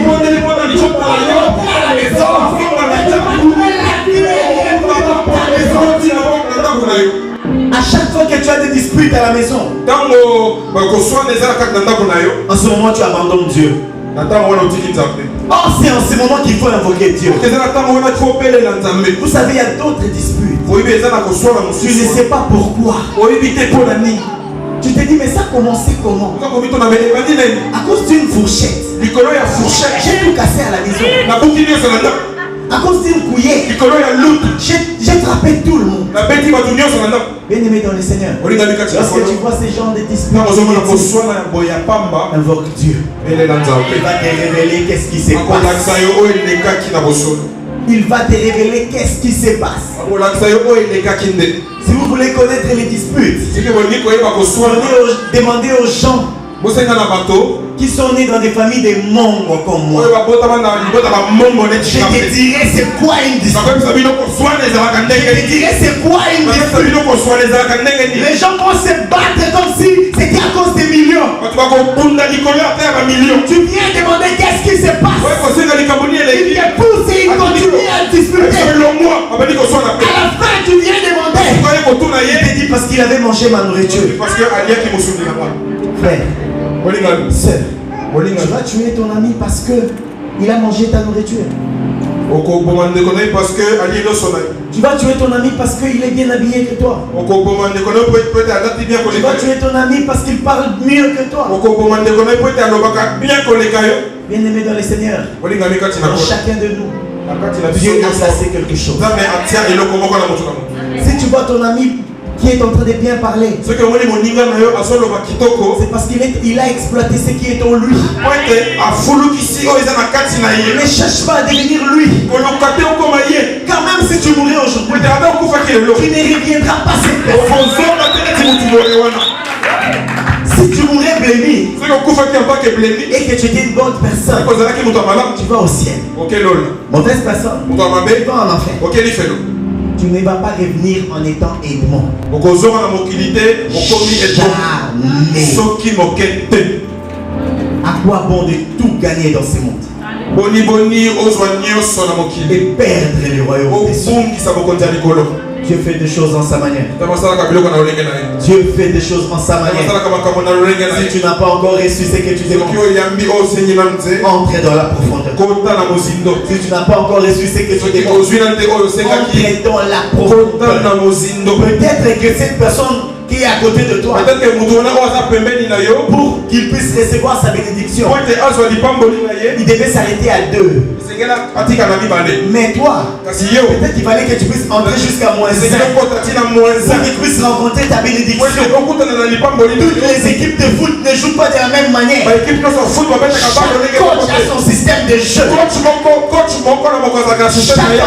à la maison, à chaque fois que tu as des disputes à la maison, en ce moment tu abandonnes Dieu. Or c'est en ce moment qu'il faut invoquer Dieu. Vous savez, il y a d'autres disputes. Tu ne sais pas pourquoi. Tu te dis, mais ça a commencé comment? À cause d'une fourchette. J'ai tout cassé à la maison. À cause d'une couillère. J'ai frappé tout le monde. Bien aimé dans le Seigneur, lorsque tu vois ces genres de disputes, invoque Dieu. Il va te révéler qu'est-ce qui se passe. Il va te révéler qu'est-ce qui se passe. Si vous voulez connaître les disputes, demandez aux gens qui sont nés dans des familles de mongo comme moi, je te dirais c'est quoi une dispute. Je te dirais c'est quoi une dispute. Les gens vont se battre comme si c'était à cause des millions. Tu viens demander qu'est-ce qui se passe. Il te pousse et il continue à disputer. À la fin tu viens demander. Il te dit parce qu'il avait mangé ma nourriture. Frère, sœur, tu vas tuer ton ami parce qu'il a mangé ta nourriture. Tu vas tuer ton ami parce qu'il est bien habillé que toi. Tu vas tuer ton ami parce qu'il parle mieux que toi. Bien aimé dans le Seigneur, dans chacun de nous, Dieu a placé quelque chose. Si tu vois ton ami qui est en train de bien parler, c'est parce qu'il a exploité ce qui est en lui. Ne cherche pas à devenir lui. Car même si tu mourrais aujourd'hui, tu ne reviendras pas cette personne. Si tu mourrais blémi et que tu étais une bonne personne, tu vas au ciel. Mauvaise personne, tu vas en enfer. Tu ne vas pas revenir en étant Edmond. Jamais. À quoi bon de tout gagner dans ce monde et perdre le royaume des cieux? Dieu fait des choses en sa manière. Dieu fait des choses en sa manière. Si tu n'as pas encore reçu ce que tu demandes, entre dans la profondeur. Si tu n'as pas encore reçu ce que tu demandes, entre dans la profondeur. Peut-être que cette personne qui est à côté de toi, pour qu'il puisse recevoir sa bénédiction, il devait s'arrêter à 2. Mais toi, peut-être qu'il fallait que tu puisses entrer jusqu'à -1 pour que tu puisses rencontrer ta bénédiction. Toutes les équipes de foot ne jouent pas de la même manière. Chaque coach a son système de jeu. Chaque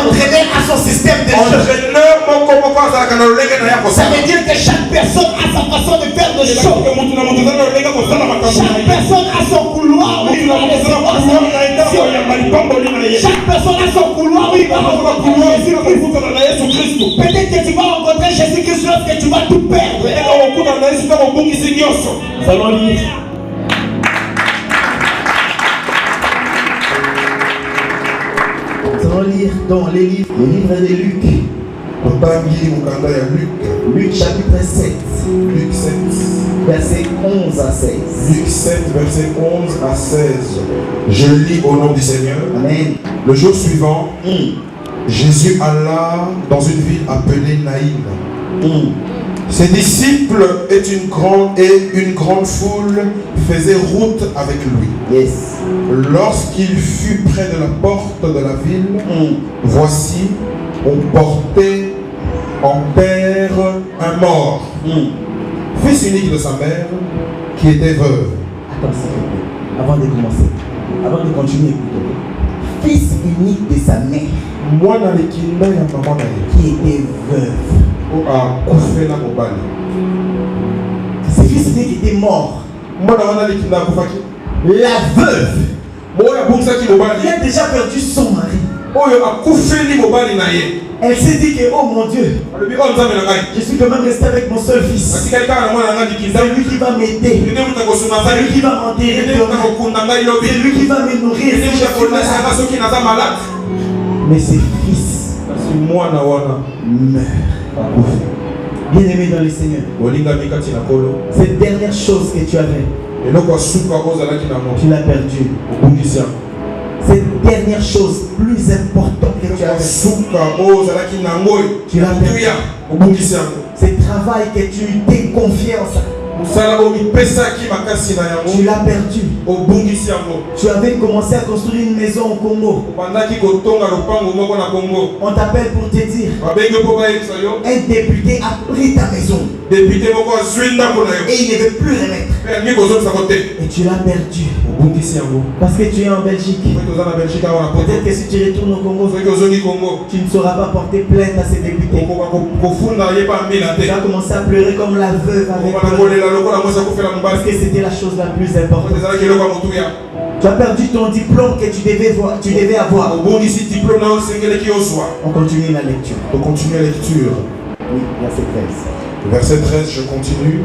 entraîneur a son système de jeu. Ça veut dire que chaque personne a sa façon de faire des choses. Chaque personne a son couloir où il va recevoir sa bénédiction. Chaque personne a son couloir où il va recevoir sa bénédiction. Peut-être que tu vas rencontrer Jésus-Christ lorsque tu vas tout perdre. Nous allons lire. Nous allons lire dans les livres, le livre de Luc. Luc chapitre 7. Luc 7. Verset 11 à 16. Luc 7, verset 11 à 16. Je lis au nom du Seigneur. Amen. Le jour suivant, Jésus alla dans une ville appelée Naïm. Ses disciples et une grande foule faisaient route avec lui. Yes. Lorsqu'il fut près de la porte de la ville, voici, on portait en père un mort, fils unique de sa mère, qui était veuve. Attends, s'il te plaît, avant de commencer, avant de continuer plutôt. Fils unique de sa mère, qui était veuve. Ce fils unique était mort. La veuve, il a déjà perdu son mari. Elle s'est dit que, oh mon Dieu, je suis quand même resté avec mon seul fils. C'est lui qui va m'aider. C'est lui qui va m'enterrer. C'est lui qui va me nourrir. Mais ses fils meurent. Bien aimé dans le Seigneur, cette dernière chose que tu avais, tu l'as perdue. Cette dernière chose plus importante que tu avais, tu l'as perdu. Ce travail que tu t'es confié en ça, tu l'as perdu. Tu avais commencé à construire une maison au Congo. On t'appelle pour te dire, un député a pris ta maison et il ne veut plus remettre. Et tu l'as perdu. Parce que tu es en Belgique. Peut-être que si tu retournes au Congo, tu ne sauras pas porter plainte à ces députés. Tu vas commencer à pleurer comme la veuve avec parce que c'était la chose la plus importante. Tu as perdu ton diplôme que tu devais avoir. On continue la lecture. On continue la lecture. Oui, verset 13. Verset 13, je continue.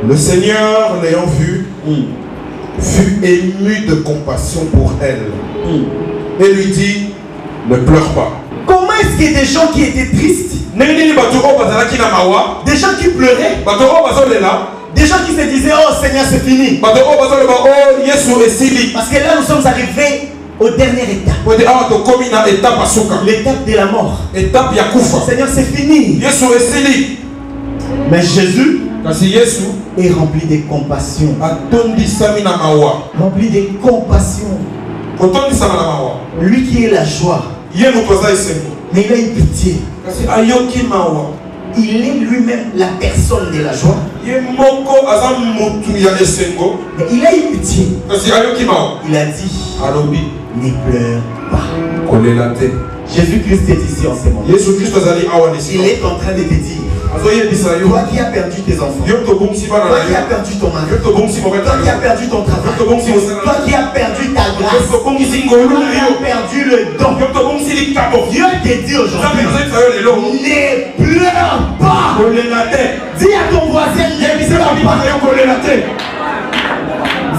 Le Seigneur, l'ayant vu, fut ému de compassion pour elle. Et lui dit, ne pleure pas. Comment est-ce qu'il y a des gens qui étaient tristes? Des gens qui pleuraient? Des gens qui se disaient, oh Seigneur, c'est fini. Parce que là, nous sommes arrivés au dernier étape. L'étape de la mort. Seigneur, c'est fini. Mais Jésus est rempli de compassion. Rempli de compassion. Lui qui est la joie. Mais il a une pitié. Il est lui-même la personne de la joie. Mais il a une pitié. Il a dit, ne pleure pas. Jésus-Christ est ici en ce moment. Il est en train de te dire, toi qui as perdu tes enfants, toi qui as perdu ton mari, toi qui as perdu ton travail, toi qui as perdu ta grâce, toi qui as perdu le don, Dieu te dit aujourd'hui, ne pleure pas. Dis à ton voisin, ne pleure pas.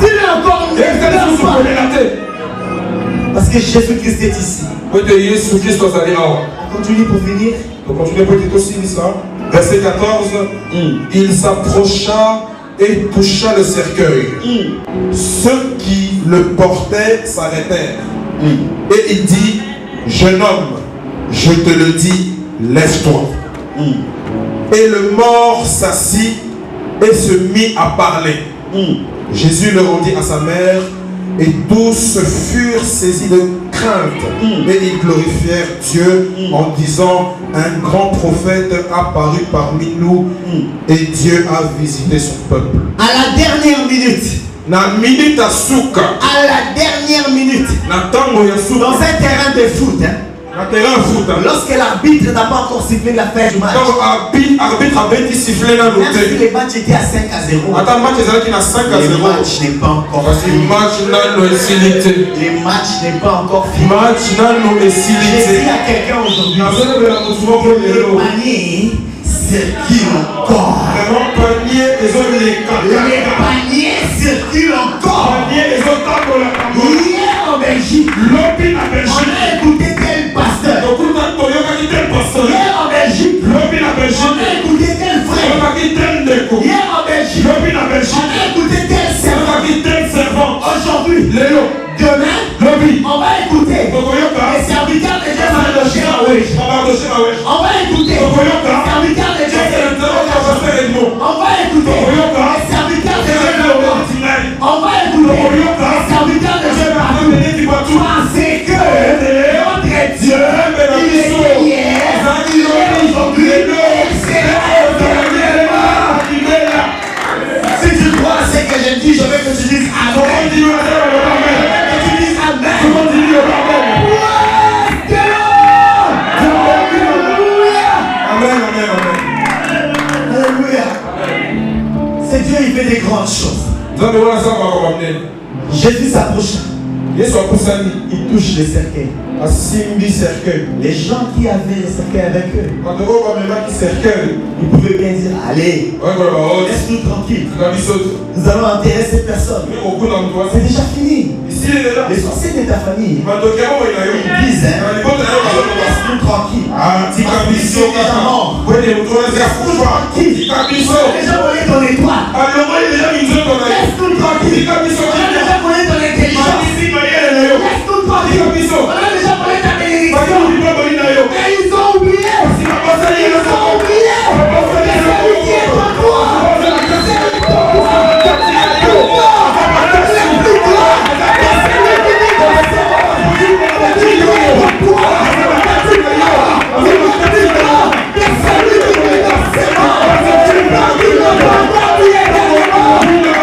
Dis-le encore, ne pleure pas. Parce que Jésus-Christ est ici. Continue pour finir. Verset 14, il s'approcha et toucha le cercueil. Ceux qui le portaient s'arrêtèrent. Et il dit, jeune homme, je te le dis, lève-toi. Et le mort s'assit et se mit à parler. Jésus le rendit à sa mère et tous furent saisis de crainte. Et ils glorifièrent Dieu en disant, un grand prophète apparu parmi nous et Dieu a visité son peuple. À la dernière minute. À la dernière minute. Dans un terrain de foot. Lorsque l'arbitre n'a pas encore sifflé la fin du match. Même si les matchs étaient à 5-0. Le match n'est pas encore fini. Le match n'est pas encore fini. J'ai dit à quelqu'un aujourd'hui, le panier circule encore. Le panier circule encore. Hier en Belgique, on a écouté tel pasteur. Hier en Belgique, on a écouté tel frère. Hier en Belgique, on a écouté tel servant. Aujourd'hui, demain, on va écouter les serviteurs de Dieu Mandoché Mawesh. On va écouter les serviteurs de Dieu. On va écouter les serviteurs de Dieu. On va écouter les serviteurs de Dieu partout. Parce que notre Dieu, il est hier, il est aujourd'hui, il est si tu crois à ce que je dis, je veux que tu dises Amen. Que tu dises Amen. Alléluia. C'est Dieu, il fait des grandes choses. Jésus s'approcha. Il touche les cercueils. Les gens qui avaient les cercueils avec eux, ils pouvaient bien dire, allez, laisse-nous tranquille. Nous allons enterrer cette personne. C'est déjà fini. Les sorciers de ta famille, ils disent, laisse-nous tranquille. Ils sont déjà morts. Laisse-nous tranquille. Les gens voulaient ton étoile. Laisse-nous tranquille. Les gens déjà voulaient ton intelligence. Laisse-nous tranquille. On a déjà volé ta bénédiction. Mais ils ont oublié. Ils ont oublié. C'est celui qui est en toi. C'est celui qui est en toi. C'est le plus grand. C'est celui qui dit que c'est bon. C'est celui qui est en toi. C'est celui qui dit que c'est bon. C'est celui qui dit que c'est bon.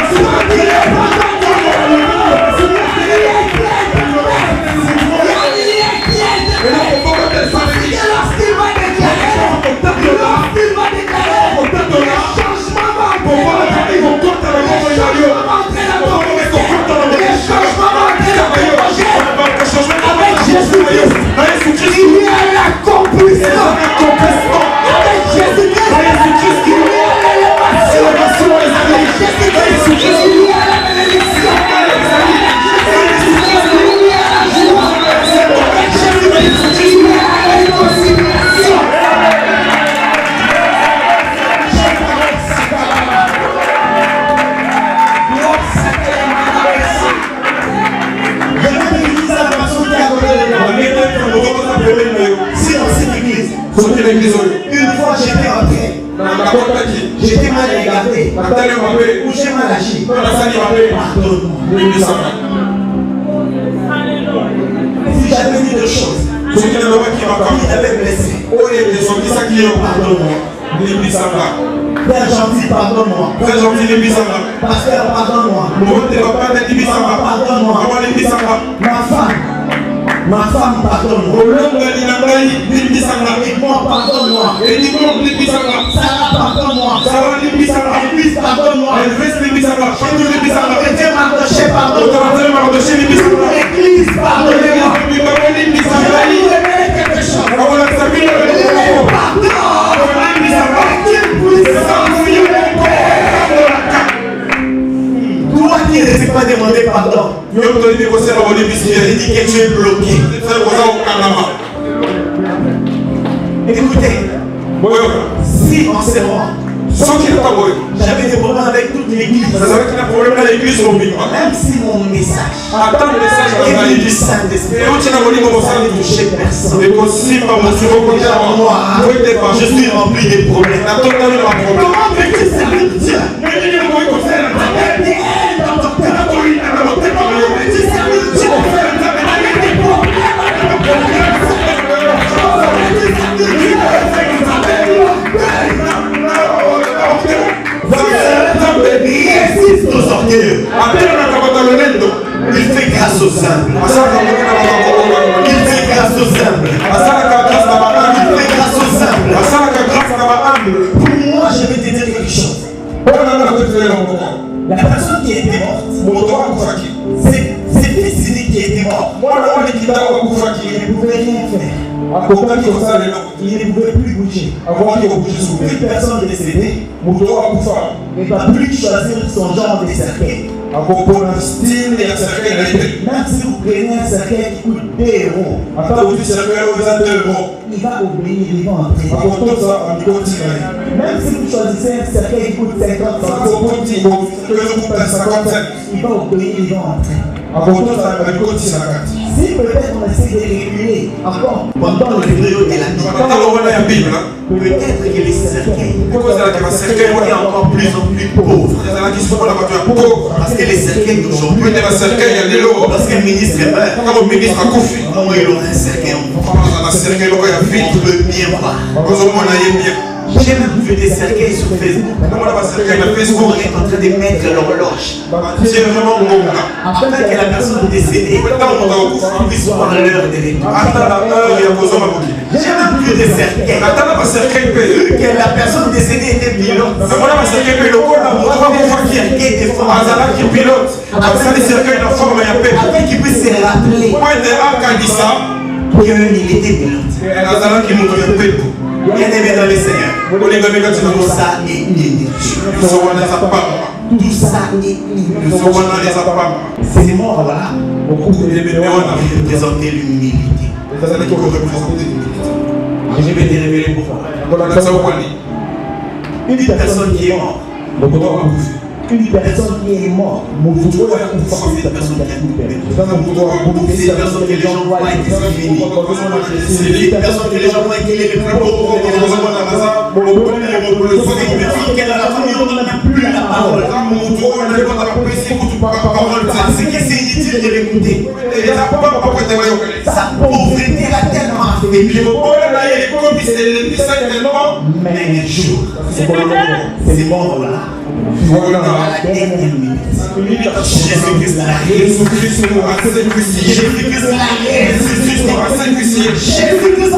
Jésus-Christ, il y a l'accomplissement. Avec Jésus-Christ, il y a l'élévation. Avec Jésus-Christ, il y a la bénédiction. Avec Jésus-Christ, il y a la joie. Avec Jésus-Christ, il y a la réconciliation. Si dans cette église, une fois j'étais entré, j'étais mal regardé, ou j'ai mal agi, pardonne-moi. Si j'avais dit deux choses, qui t'avait blessé, pardonne-moi. Père gentil, pardonne-moi. Pasteur, pardonne-moi. Pardonne-moi. Ma femme, pardonne-moi. Moi, pardonne-moi. Sarah, pardonne-moi. Église, pardonne-moi. Chrétien Mardoché, pardonne-moi. Église, pardonne-moi. Je vais vous révéler quelque chose. Pardon. Toi qui ne sais pas demander pardon, il dit que tu es bloqué. Écoutez, si en ce moment j'avais des problèmes avec toute l'église, même si mon message est venu du Saint-Esprit, ça ne touche personne. Moi, je suis rempli de problèmes. Comment peux-tu servir Dieu? Il fait grâce aux humbles. Il fait grâce aux humbles. Il fait grâce aux humbles. Pour moi, je vais te dire quelque chose. La personne qui était morte, c'est fils unique qui était mort. Il ne pouvait rien faire. Il ne pouvait plus bouger. Une personne décédée ne va plus choisir son genre de cercueil. Même si vous prenez un cercueil qui coûte 2 euros, il va obéir, il va entrer. Même si vous choisissez un cercueil qui coûte 50 centimes, il va obéir, il va entrer. Si peut-être on essaie de réguler encore pendant le période de la nuit, peut-être que les cercueils est encore plus en plus pauvres. Parce que les cercueils d'aujourd'hui, lorsqu'un ministre meurt, comment il aura un cercueil en on peut bien voir. J'ai même vu des cercueils sur Facebook. On est en train de mettre l'horloge. C'est vraiment bon. Afin que la personne décédée puisse voir l'heure de l'époque. J'ai même vu des cercueils. Que la personne décédée était pilote. Afin qu'il puisse se rappeler qu'il était pilote. Bien-aimé dans le Seigneur, tout ça est inutile. Tout ça est inutile. Ces morts-là, ils représentaient l'humilité. Je vais te révéler pourquoi. Une personne qui est morte, une personne qui est morte, c'est une personne qui a tout perdu. C'est une personne que les gens voient et qui sont finis. C'est une personne que les gens voient et qui est le plus pauvre. C'est qu'elle a la famille, on n'a plus la parole. Parce que c'est inutile de l'écouter. Sa pauvreté l'a tellement affaibli. Mais un jour, ces morts-là, voilà la dernière minute. Jésus-Christ l'a ressuscité. Jésus-Christ l'a ressuscité. Jésus-Christ l'a ressuscité. Jésus-Christ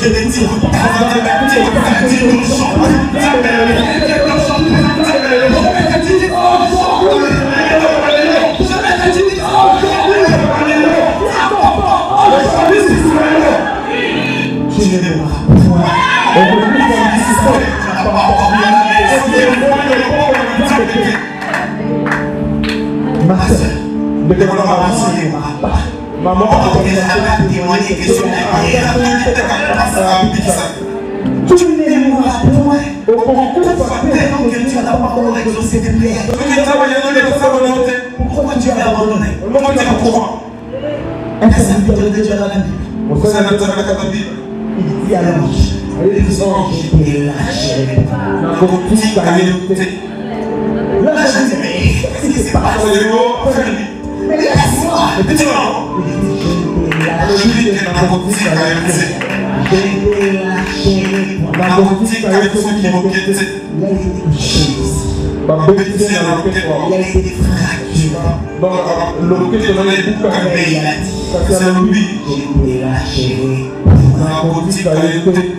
que des tirs, maman, tu ne mourras point. Au concours, tellement que tu n'as pas encore exaucé tes prières. Pourquoi tu as abandonné? Un serviteur de Dieu dans la Bible. Il dit à l'ange, je t'ai lâché. L'ange dit, mais qu'est-ce qui se passe? Mais laisse-moi.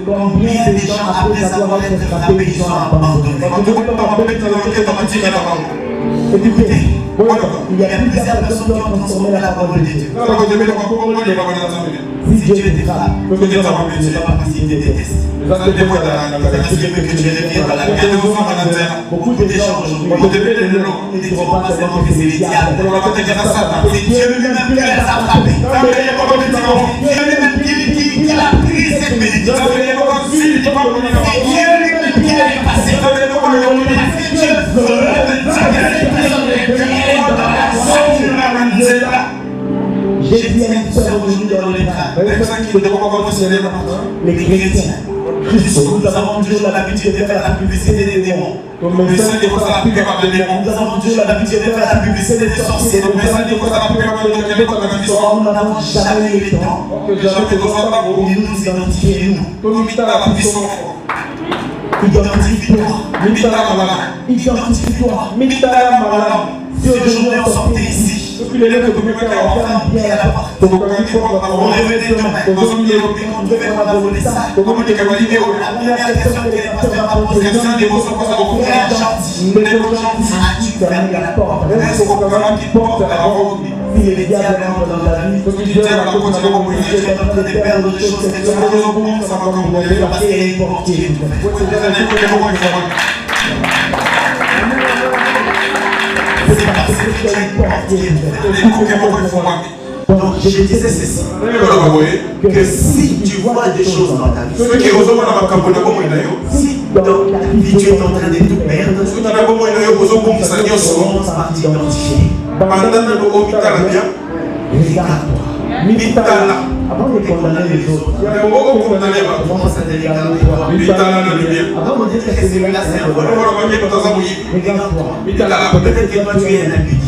Combien de gens après avoir été frappés, ils sont abandonnés? Écoutez, il y a plusieurs personnes qui ont transformé la parole de Dieu. Si Dieu te frappe, ce n'est pas parce qu'il te déteste. C'est parce qu'il veut que tu reviennes dans la vie. Beaucoup de gens aujourd'hui ne diront pas seulement que c'est les diables. C'est Dieu lui-même qui les a frappés. Dieu lui-même qui a pris cette bénédiction. C'est Dieu lui-même qui l'a effacé. C'est Dieu J'ai dit à une soeur aujourd'hui dans le train, les chrétiens, nous avons toujours l'habitude de faire la publicité des démons. Nous avons toujours l'habitude de faire la publicité des sorciers. Nous n'avons jamais eu le temps de nous identifier, nous. Identifie-toi. Si aujourd'hui on sortait ici, on ferme bien la porte. On revenait demain. On devait pas voler ça. La première question que les pasteurs m'ont posée, c'est gentil. As-tu fermé la porte? Si les diables rentrent dans ta vie, tu es en train de perdre des choses parce qu'il y a une porte qui est ouverte. C'est parce que tu as une porte qui est ouverte. Donc je disais ceci, que si tu vois des choses dans ta vie, si dans ta vie tu es en train de tout perdre, commence par t'identifier. Regarde-toi. Avant de condamner les autres, commence à te regarder toi. Avant de dire que celui-là c'est un voleur, regarde-toi. Peut-être que toi tu es un habitué.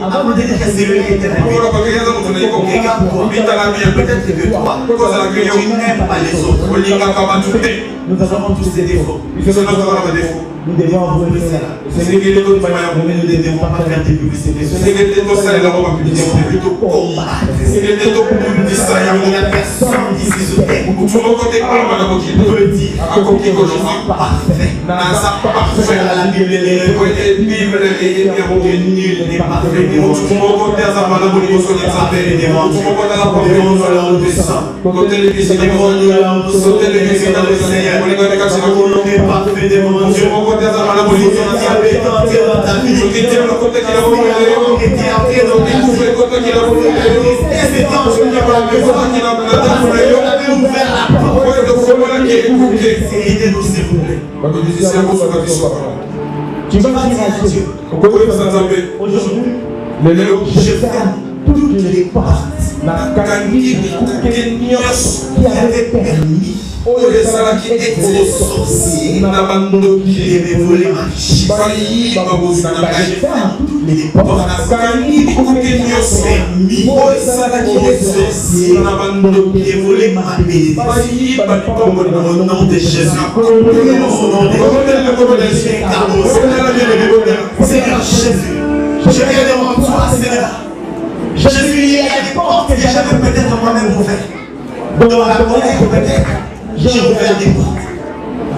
Avant de dire que celui-là est un habitué, regarde-toi. Peut-être que toi, tu n'aimes pas les autres. Nous avons tous des défauts. Nous devons avouer cela. Mais nous ne devons pas faire des publicités. Nous devons plutôt combattre. Il n'y a personne d'ici sur terre qui peut dire qu'aujourd'hui parfait. La Bible est nul n'est parfait. Tu vas dire à Dieu, aujourd'hui, je ferme toutes les portes qui avaient permis aux sorciers de me voler ma richesse. Je ferme toutes les portes qui permis aux sorciers de voler ma bénédiction. Au nom de Jésus. Seigneur Jésus, je viens devant toi, Seigneur. Jésus, il y a des portes que j'avais peut-être moi-même ouvertes. Dans la colère, peut-être, j'ai ouvert des portes.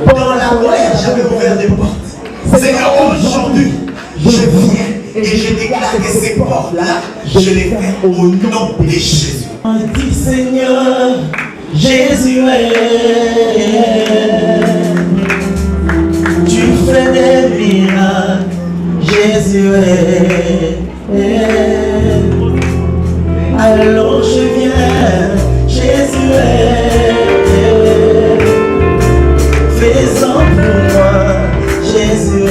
Dans la colère, j'avais ouvert des portes. Seigneur, aujourd'hui, je viens et je déclare que ces portes-là, je les fais au nom de Jésus. Dis Seigneur, Jésus tu fais des miracles, Jésus alors je viens, Jésus fais-en pour moi, Jésus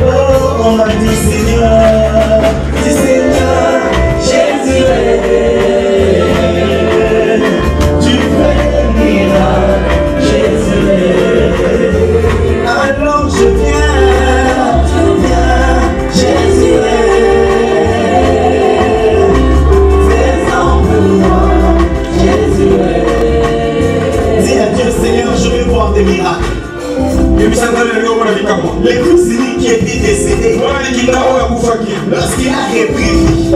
oh, on m'a dit Seigneur, Jésus tu fais des miracles, Jésus alors je viens, Jésus fais-en pour moi, Jésus Dis à Dieu, Seigneur, je veux voir des miracles. Les cousines qui étaient décédées, lorsqu'il a repris vie,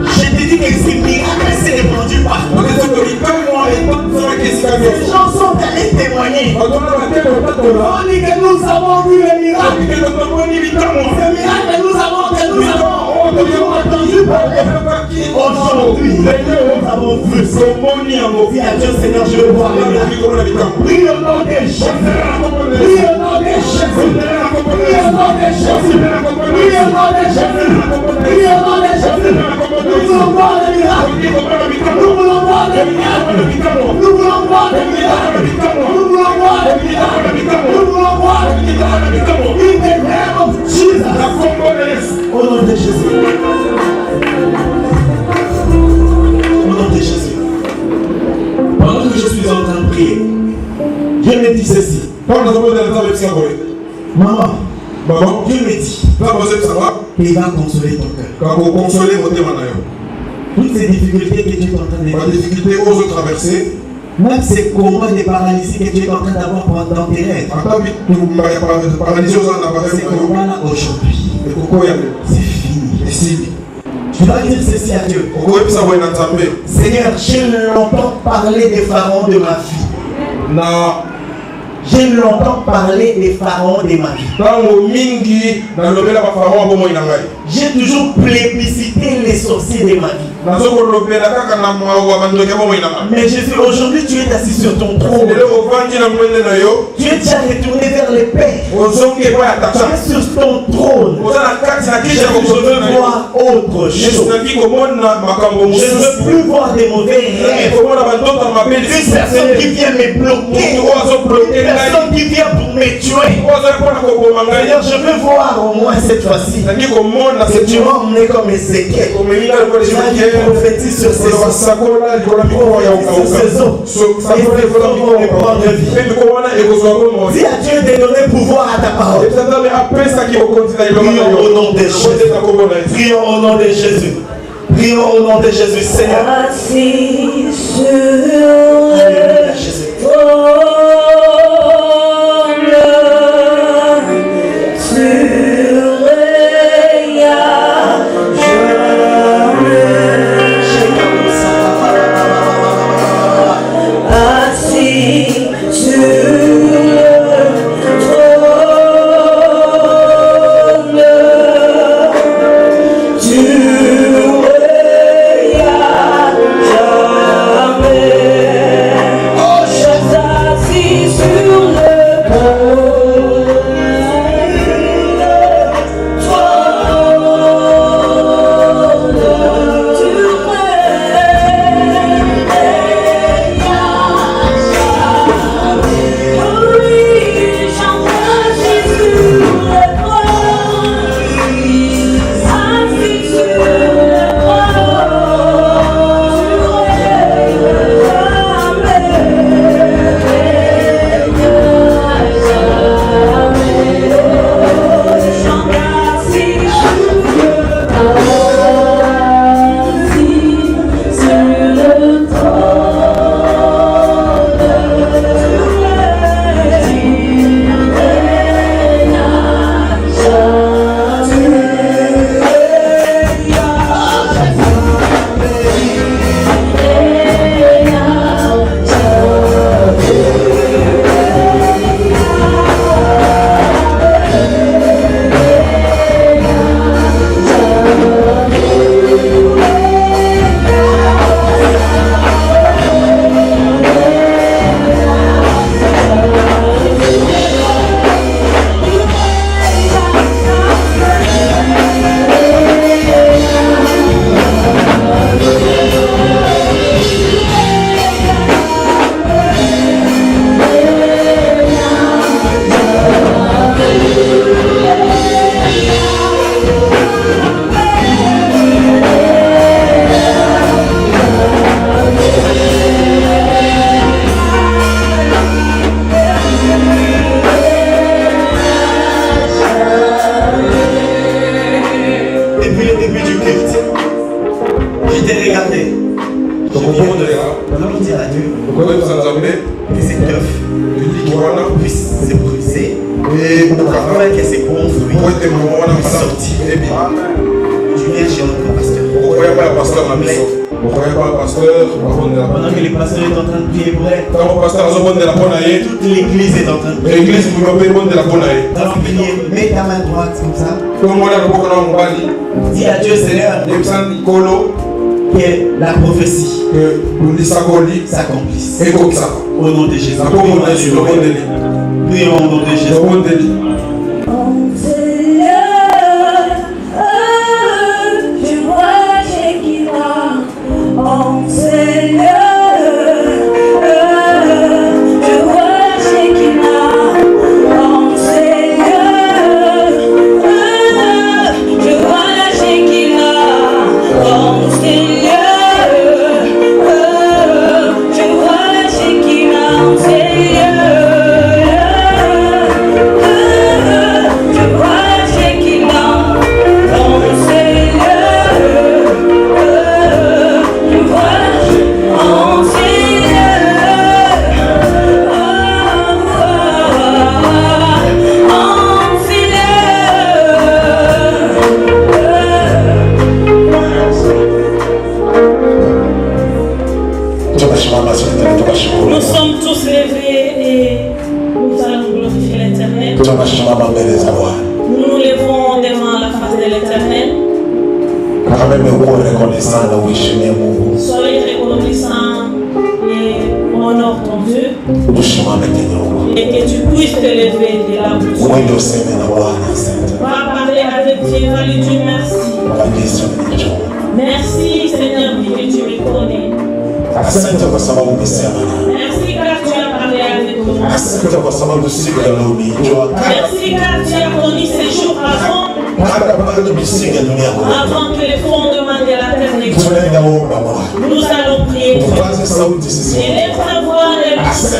je te dis que ces miracles s'est répandu partout. Ces gens sont allés témoigner. On dit que nous avons vu les miracles. Ces miracles que nous avons entendu parler. Aujourd'hui, nous avons vu ce monde. Dis à Dieu, Seigneur, je veux voir les miracles. Prie au nom de Jésus. Prie au nom de Jésus. Prie au nom de Jésus. Prie au nom de Jésus. Prie au nom de Jésus. Nous voulons voir les miracles. Nous voulons voir les miracles. Nous voulons voir les miracles. Nous voulons voir les miracles. Nous voulons voir les miracles. In the name of Jesus. Au nom de Jésus. Au nom de Jésus. Pendant que je suis en train de prier, Dieu me dit ceci. Maman, Dieu me dit qu'il va consoler ton cœur. Toutes ces difficultés que tu es en train de vivre, même ces combats de paralysie que tu es en train d'avoir pendant tes rêves, ces combats-là aujourd'hui, c'est fini. Tu dois dire ceci à Dieu. Seigneur, j'ai longtemps parlé des pharaons de ma vie. J'ai longtemps parlé des pharaons de ma vie. J'ai toujours plébiscité les sorciers de ma vie. Mais Jésus, aujourd'hui tu es assis sur ton trône. Tu es déjà retourné vers les pères. Tu es sur ton trône. Je veux voir autre chose. Je ne veux plus voir des mauvais rêves. Une personne qui vient me bloquer. Une personne qui vient pour me tuer. D'ailleurs, je veux voir au moins cette fois-ci que tu m'as emmené comme Ézéchiel. Tu prophétise sur ces eaux. Dis à Dieu de donner pouvoir à ta parole. Prions au nom de Jésus. Prions au nom de Jésus. Prions au nom de Jésus, Seigneur. Assis sur Alléluia, Jésus. Oh, ses bons fruits puissent sortir. Du verger notre pasteur. Pendant que les pasteurs est en train de prier pour elle, toute l'église est en train de prier. Allons prier, mets ta main droite comme ça. Dis à Dieu, Seigneur, que la prophétie s'accomplisse. Au nom de Jésus. Prions au nom de Jésus. Nous sommes tous levés et nous allons glorifier l'Éternel. Nous nous levons devant la face de l'Éternel. Soyez reconnaissants et honore ton Dieu. Et que tu puisses te lever de là où tu es. Va parler avec Dieu, va lui dire merci. Merci Seigneur que tu me connais. Merci car tu as parlé avec nous. Merci car tu as connu ces jours avant que les fondements de la terre n'existent. Nous allons prier. Élève ta voix et merci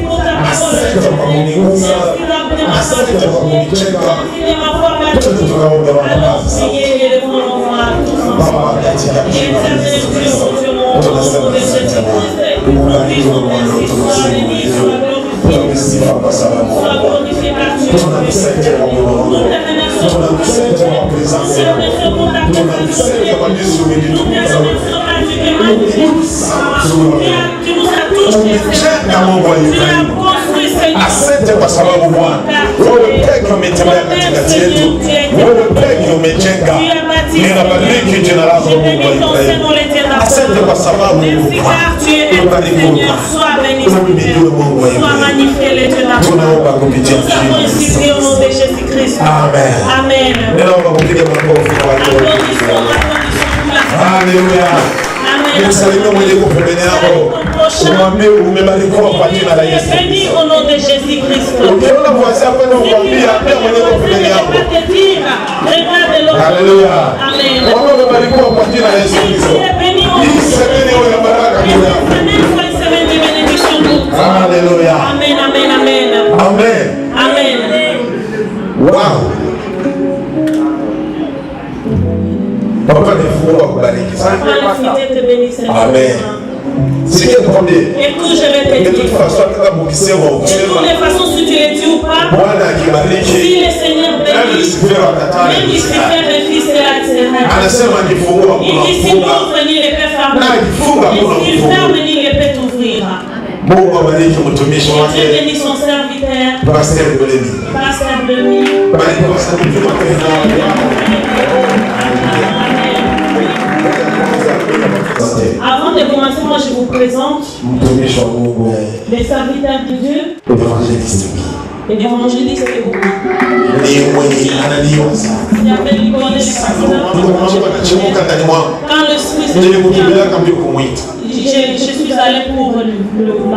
pour ta parole. Merci de ma voix battue. Alors priez et levons nos voix tous ensemble. Éternel Dieu, mon Dieu, mon Dieu, de cette église, sois béni, sois glorifié. Sois glorifié par Dieu. Nous Asante kwa sababu Bwana wewe pekee umetembea katikati yetu, wewe pekee umejenga. Ninabariki jina lako Mungu wa Israeli. Asante kwa sababu tunaomba kupitia Amen. Amen. Ninaomba kupiga makofi kwa watu. Haleluya. Msalimie mwenye yuko pembeni yako. Umwambie umebarikiwa kwa jina la Yesu. Au nom de Jésus-Christ. Ukiona voisin hapo na umwambie pia mwenye yuko pembeni yako. Haleluya. Amen. Wewe umebarikiwa kwa jina la Yesu Kristo. Hii semeni iwe ya baraka juu yako. Haleluya. Amen, amen, amen. Amen. Amen. Wow. Papa ni Mungu akubariki sana. Amen. C'est quel problème? Écoute, je vais te De toute dire. façon, De toutes les façons, si tu le dis ou pas, Bwana si akibariki, le Seigneur bénit, même Lucifer akataa. même Lucifer refuse cela, Anasema akifungua il kuna dit si kufunga. ouvre, ni le peut fermer. Na akifunga kuna Et s'il kufunga. ferme, ni le peut ouvrir. Mungu abariki mtumishi Et Dieu wake bénit son serviteur, Pastor Beleni. Pasteur Denis. Bariki kwa sababu mtumishi wake. Avant de commencer, moi je vous présente Mtumishi wa Mungu les serviteurs de Dieu evangelist. et l'évangéliste que vous. Ni mwenye ananionza. Il appelle Nicolas le pasteur. Mungu anachimuka ndani mwangu. Quand le Spirit Nilikukimbilia kambio kumwita. je suis allé pour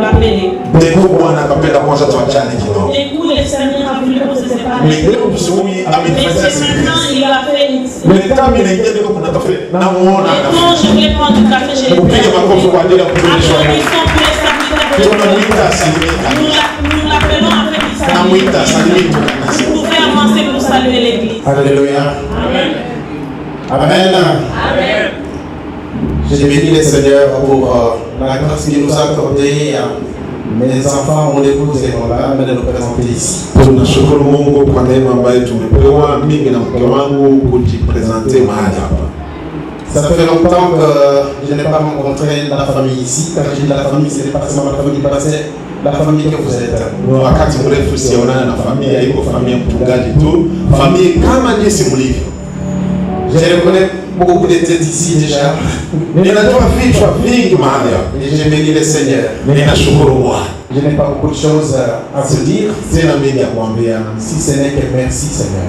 l'appeler. Ndipo Bwana akapenda kwanza tuachane kidogo. Et coup, le Seigneur a voulu qu'on se sépare. Mais leo asubuhi Mais amenifanyia c'est maintenant, surprise. il a fait une... Nilitaka mimi naingia niko kuna tafe namuona. Et quand je voulais prendre du café, j'ai dit... Kupiga makofi kwa ajili ya mtumishi wa Mungu. Applaudissons pour les serviteurs de Dieu. Tunamwita asilimia. Nous l'appelons avec une Namwita asilimia. Vous pouvez avancer pour saluer l'église. Alléluia. Amen. Amen. Amen. Je bénis le Seigneur pour la grâce qu'il nous a accordée Mes enfants, mon épouse et mon âme, de nous présenter ici. Tunashukuru Mungu kwa neema ambayo tumepewa mimi na mke wangu kujipresenter mahali hapa. Ça fait longtemps que je n'ai pas rencontré la famille ici. Quand je dis la famille, ce n'est pas seulement la famille, c'est la famille que vous êtes. Wakati mrefu sionana na familia, iko familia mchungaji tu, familia kama jinsi mlivyo. Je reconnais beaucoup de têtes ici déjà. Ninajua vichwa vingi mahali hapa. Et je bénis le Seigneur. Ninashukuru Bwana. Je n'ai pas beaucoup de choses à se dire. Sina mengi ya kuambia. Si ce n'est que merci Seigneur.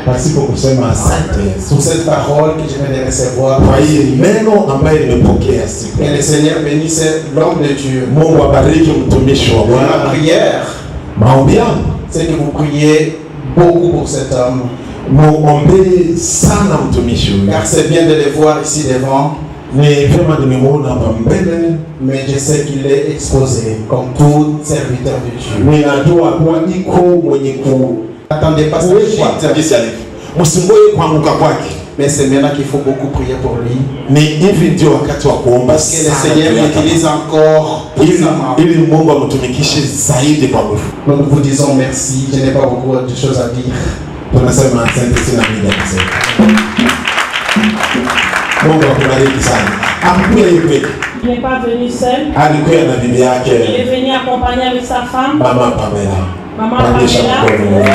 Pasipo kusema asante Pour cette parole que je viens de recevoir. kwa hii neno ambaye nimepokea siku. Que le Seigneur bénisse l'homme de Dieu. Mungu abariki mtumishi wa Ma Bwana. prière, Maombi yangu c'est que vous priez beaucoup pour cet homme. muombe sana mtumishi huyu. Car c'est bien de le voir ici devant. Ni vyema nimemuona hapa mbele. Mais je sais qu'il est exposé comme tout serviteur de Dieu. Ninajua kuwa iko mwenye ku N'attendez pas ça. jinsi alivyo. Msingoje kuanguka kwake. Mais c'est maintenant qu'il faut beaucoup prier pour lui. Ni hivi ndio wakati wa kuomba Parce que le sana. Seigneur l'utilise encore puissamment. Ili Mungu amtumikishe zaidi kwa nguvu. Nous vous disons merci. Je n'ai pas beaucoup de choses à dire. Tunasema asante sana mimi nasema. Mungu akubariki sana. Amkuja hivi. Il n'est pas venu seul. Alikuwa na bibi Il est yake venu accompagné avec sa femme. Mama Pamela. Maman Pandisha Pamela. mkono.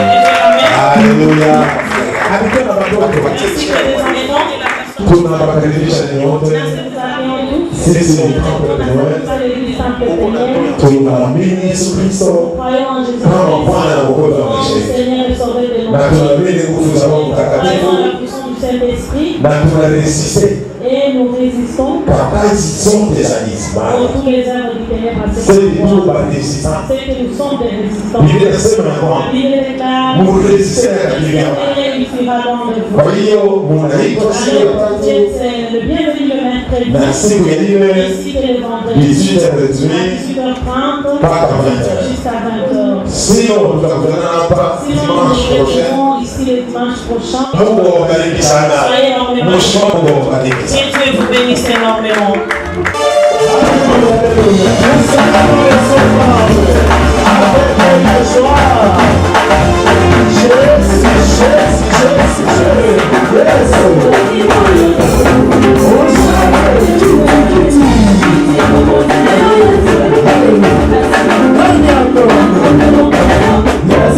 Haleluya. Alikuwa na watoto Ainsi watatu. que les enfants de la personne. Tunawakaribisha nyote. Sisi ni tunaamini Yesu Kristo Croyons en Jésus kama Bwana na Mwokozi wa Christ, maisha yetu. Seigneur et Sauveur de Na nos tunaamini nguvu za Roho Mtakatifu Croyons en la puissance du Saint-Esprit na tunaresiste et nous résistons kwa kazi zote za giza. pour tous les œuvres du ténèbre à Sisi cette tu fois. barésistant. C'est que nous sommes des résistants. Biblia inasema ya La kwamba Bible déclare muresiste katika et il fera dans le kwa hiyo munaitwa siku ya tatu C'est le bienvenu le mercredi. na siku ya nne Ainsi que le vendredi. 18h30 18h30 mpaka 20h. jusqu'à 20h. Sio tutakutana hapa Sinon, dimanche nous prochain. retrouvons ici le dimanche prochain. Mungu awabariki sana. Soyez énormément. Mwisho Mungu awabariki sana. Que Dieu vous bénisse énormément. Yes.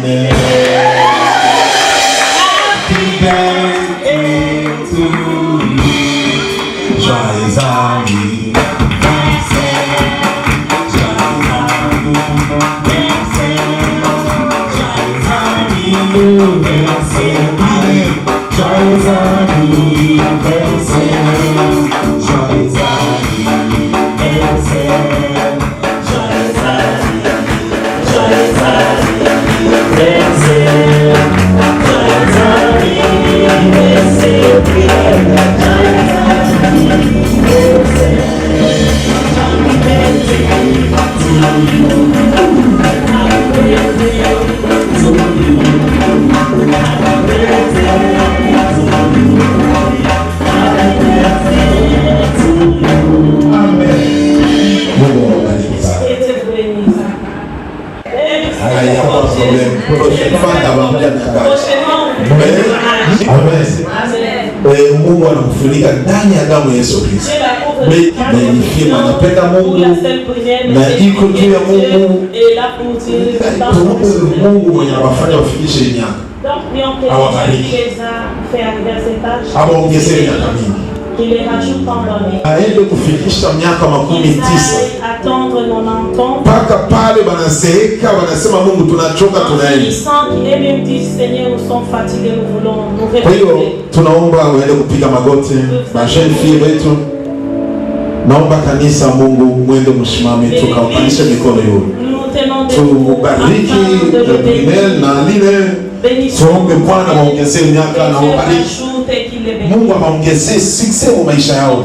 Aline. Joyeux Mungu anakufunika ndani ya damu ya Yesu Kristo. Na anapenda Mungu na iko juu ya Mungu. Mungu mwenye anawafanya wafikishe miaka. Awabariki. Awaongezee miaka mingi. Aende kufikisha miaka 90 mpaka pale wanazeeka wanasema Mungu tunachoka tunaenda. Kwa hiyo tunaomba uende kupiga magoti na jeune fille wetu. Naomba kanisa Mungu mwende mshimame tukaunganishe mikono yote. Tubariki Brunel na Aline. Tuombe Bwana waongezee miaka na wabariki. Mungu awaongezee success kwa maisha yao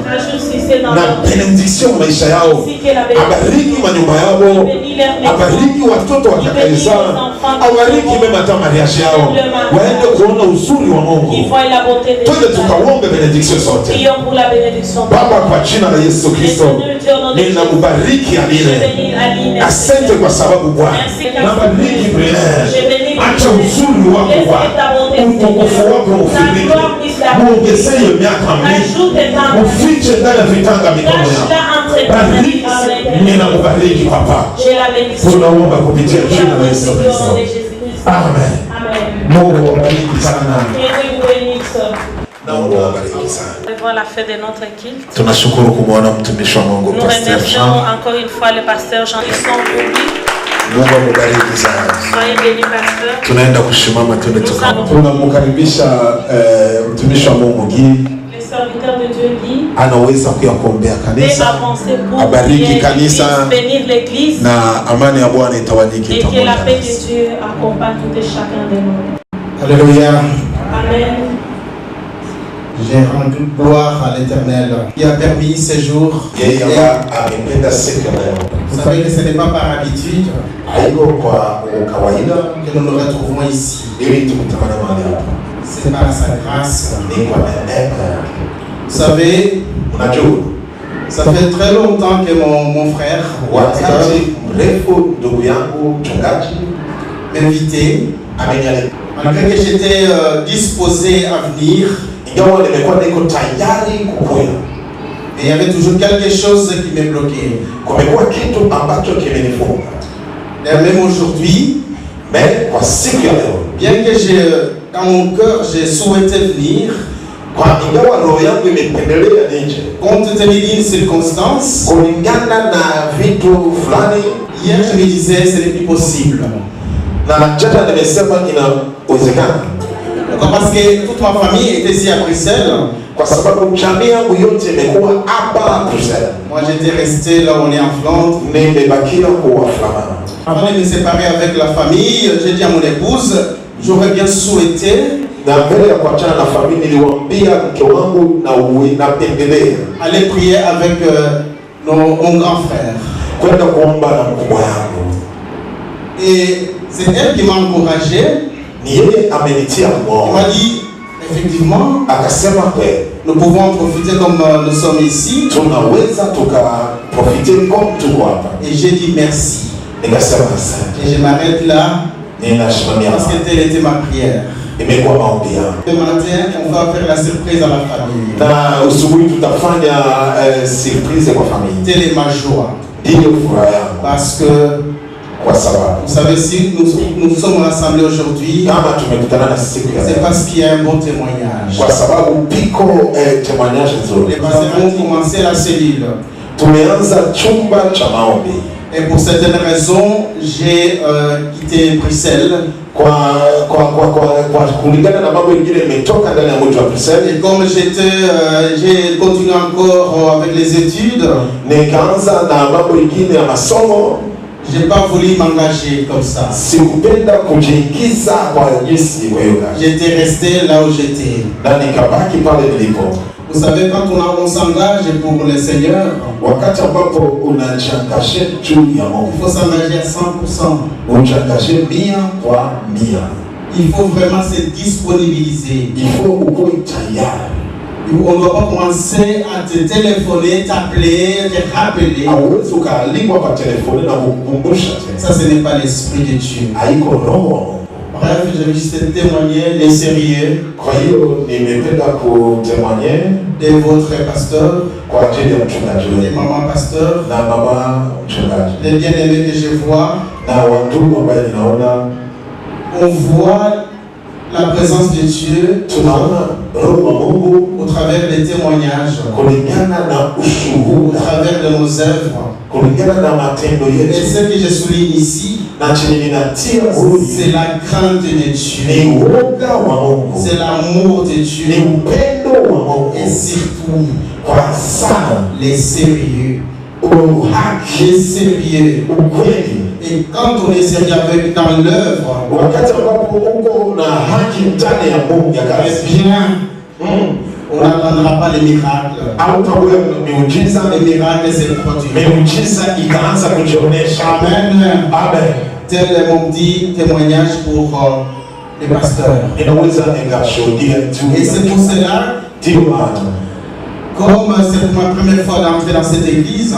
na benediction kwa maisha yao. Abariki manyumba yao, abariki watoto watakayezaa, abariki mema hata mariage yao, waende kuona uzuri wa Mungu. Twende tukaombe benediction sote. Baba, kwa jina la Yesu Kristo ninakubariki Aline. Asante kwa sababu Bwana nabariki Brunel. Acha uzuri wako Bwana, utukufu wako ufunike. Muongezee miaka mingi, ufiche ndani ya vitanga mikono yako. Bariki, ninakubariki Papa. Tunaomba kupitia jina la Yesu Kristo. Amen. Mungu awabariki sana. Naomba awabariki sana. La fête de notre culte. Tunashukuru kumwona mtumishi wa Mungu Nous Pasteur remercions Jean. encore une fois le pasteur Jean et son public. Mungu awabariki sana. Soyez bénis, pasteur. Tunaenda kushimama twende tunamkaribisha mtumishi wa Mungu Guy. Le serviteur de Dieu Guy Anaweza kuyakuombea kanisa. Abariki kanisa bénir l'église na amani ya Bwana itawanyike et que pamoja la paix nasi. de Dieu accompagne tout et chacun de nous. Alléluia. Amen. J'ai rendu gloire à l'Éternel qui a permis ces jours. Yeye amependa siku ya leo. Vous savez que ce n'est pas par habitude Haiko kwa kawaida que nous nous retrouvons ici. ili tukutane mahali hapa. C'est par sa grâce. Ni kwa neema. Vous savez, Unajua ça fait très longtemps que mon frère wakati mrefu ndugu yangu mchungaji m'invitait, amenialika. malgré que j'étais disposé à venir. Ingawa nimekuwa niko tayari kukuja. Et il y avait toujours quelque chose qui me bloquait. Kumekuwa kitu ambacho kimenifunga. Et même aujourd'hui, Mais kwa siku ya leo, bien que dans mon cœur j'ai souhaité venir, kwa ingawa roho yangu imependelea nje, compte tenu d'une circonstance, kulingana na vitu fulani, hier je me disais ce n'est plus possible. na jana nimesema inawezekana. Pourquoi? Parce que toute ma famille était ici à Bruxelles. Kwa sababu jamii yangu yote imekuwa hapa Bruxelles. Moi j'étais resté là où on est en Flandre. Nimebakia kuwa Flamand. Avant de me séparer avec la famille, j'ai dit à mon épouse, j'aurais bien souhaité Na mbele ya kuachana na familia niliwaambia mke wangu na napendelea aller prier avec mon grand frère. kwenda kuomba na mkubwa yangu. Et c'est elle qui m'a encouragé. Ni yeye amenitia Elle moyo. m'a dit, effectivement, Akasema kweli nous pouvons en profiter comme nous sommes ici. tunaweza tukaprofite comme tuko hapa. Et j'ai dit merci. Nikasema asante. Et je m'arrête là Ninasimamia parce que telle était ma prière. imekuwa maombi yangu. Ce matin, on va faire la surprise à la famille. Na usubuhi tutafanya surprise kwa familia. Telle est ma joie. Ndiyo furaha yangu. Parce que kwa sababu Vous savez, si nous sommes rassemblés aujourd'hui, kama tumekutana na siku ya c'est leo parce qu'il y a un bon témoignage. kwa sababu piko témoignage nzuri. Nous avons commencé la cellule. Tumeanza chumba cha maombi. Et pour certaines raisons, j'ai quitté Bruxelles. Kwa kulingana na mambo mengine imetoka ndani ya mji wa Bruxelles. Et comme j'ai continué encore avec les études, nikaanza na mambo mengine ya masomo. J'ai pas voulu m'engager comme ça. Sikupenda kujiingiza kwa jinsi wewe. J'étais resté là où j'étais. Na nikabaki pale nilipo. Vous savez, quand on s'engage pour le Seigneur, wakati ambapo unajiangaje juu ya Mungu, il faut s'engager à 100%. Ujiangaje 100%. Il faut vraiment se disponibiliser. Il faut ukuwe tayari. On ne doit pas commencer à te téléphoner, t'appeler, te rappeler. Ça, ce n'est pas l'esprit de Dieu. Bref, je vais juste témoigner les sérieux de votre pasteur, de maman pasteur, les bien-aimés que je vois. On voit la présence de Dieu au travers des témoignages, au travers de nos œuvres. Et ce que je souligne ici, c'est la crainte de Dieu, c'est l'amour de Dieu, et surtout les sérieux. Les sérieux. Et quand on est sérieux avec dans l'œuvre, on n'attendra pas les miracles. Les miracles se produisent. Amen. Amen. Tel est mon petit témoignage pour les pasteurs. Et c'est pour cela, comme c'est ma première fois d'entrer dans cette église,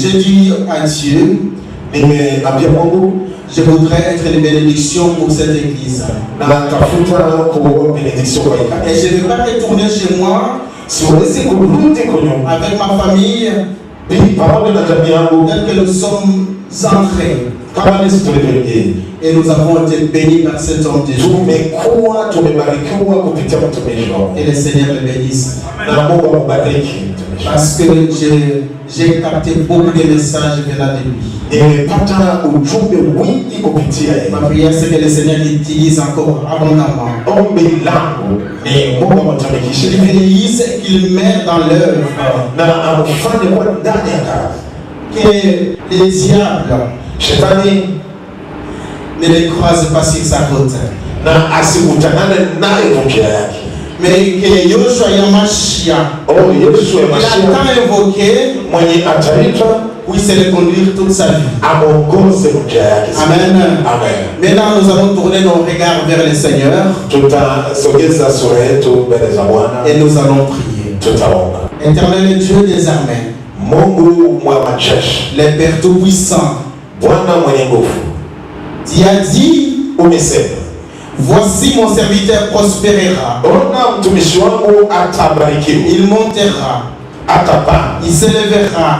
j'ai dit à Dieu, je voudrais être une bénédiction pour cette église. Et je ne vais pas retourner chez moi avec ma famille tel que nous sommes entrés. Et nous avons été bénis par cet homme de Dieu. Et le Seigneur le bénisse. Parce que j'ai capté beaucoup de messages venant de lui. Ma prière, c'est que le Seigneur l'utilise encore abondamment. Qu'il bénisse et qu'il mette dans l'œuvre. Que les diables ne les croise pas sur sa route. Mais que Yoshua Yamashia, il a tant invoqué, puisse le conduire toute sa vie. Amen. Maintenant, nous allons tourner nos regards vers le Seigneur et nous allons prier. Éternel Dieu des armées, le Père Tout-Puissant, tu as dit, voici mon serviteur prospérera. Il montera. Il s'élèvera.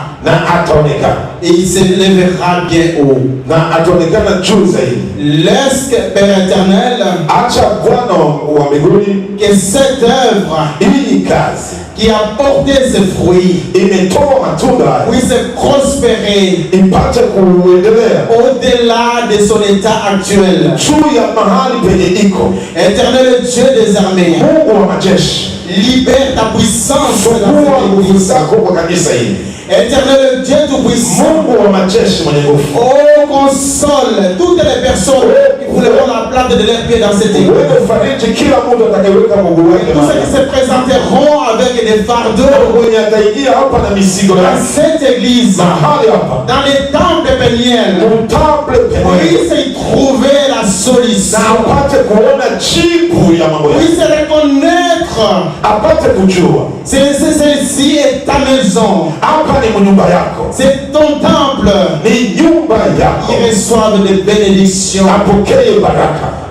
Et il s'élèvera bien haut. Laisse, Père éternel, que cette œuvre qui a porté ses fruits puisse prospérer au-delà de son état actuel. Éternel Dieu des armées, libère ta puissance dans cette église. Éternel Dieu Tout-Puissant, oh, console toutes les personnes qui voulaient prendre la place de leur pied dans cette église. Tous ceux qui se présenteront avec des fardeaux dans cette église, dans les temples péniels, puissent y trouver la solution. Puissent reconnaître ceci est ta maison. C'est ton temple. Ils reçoivent des bénédictions.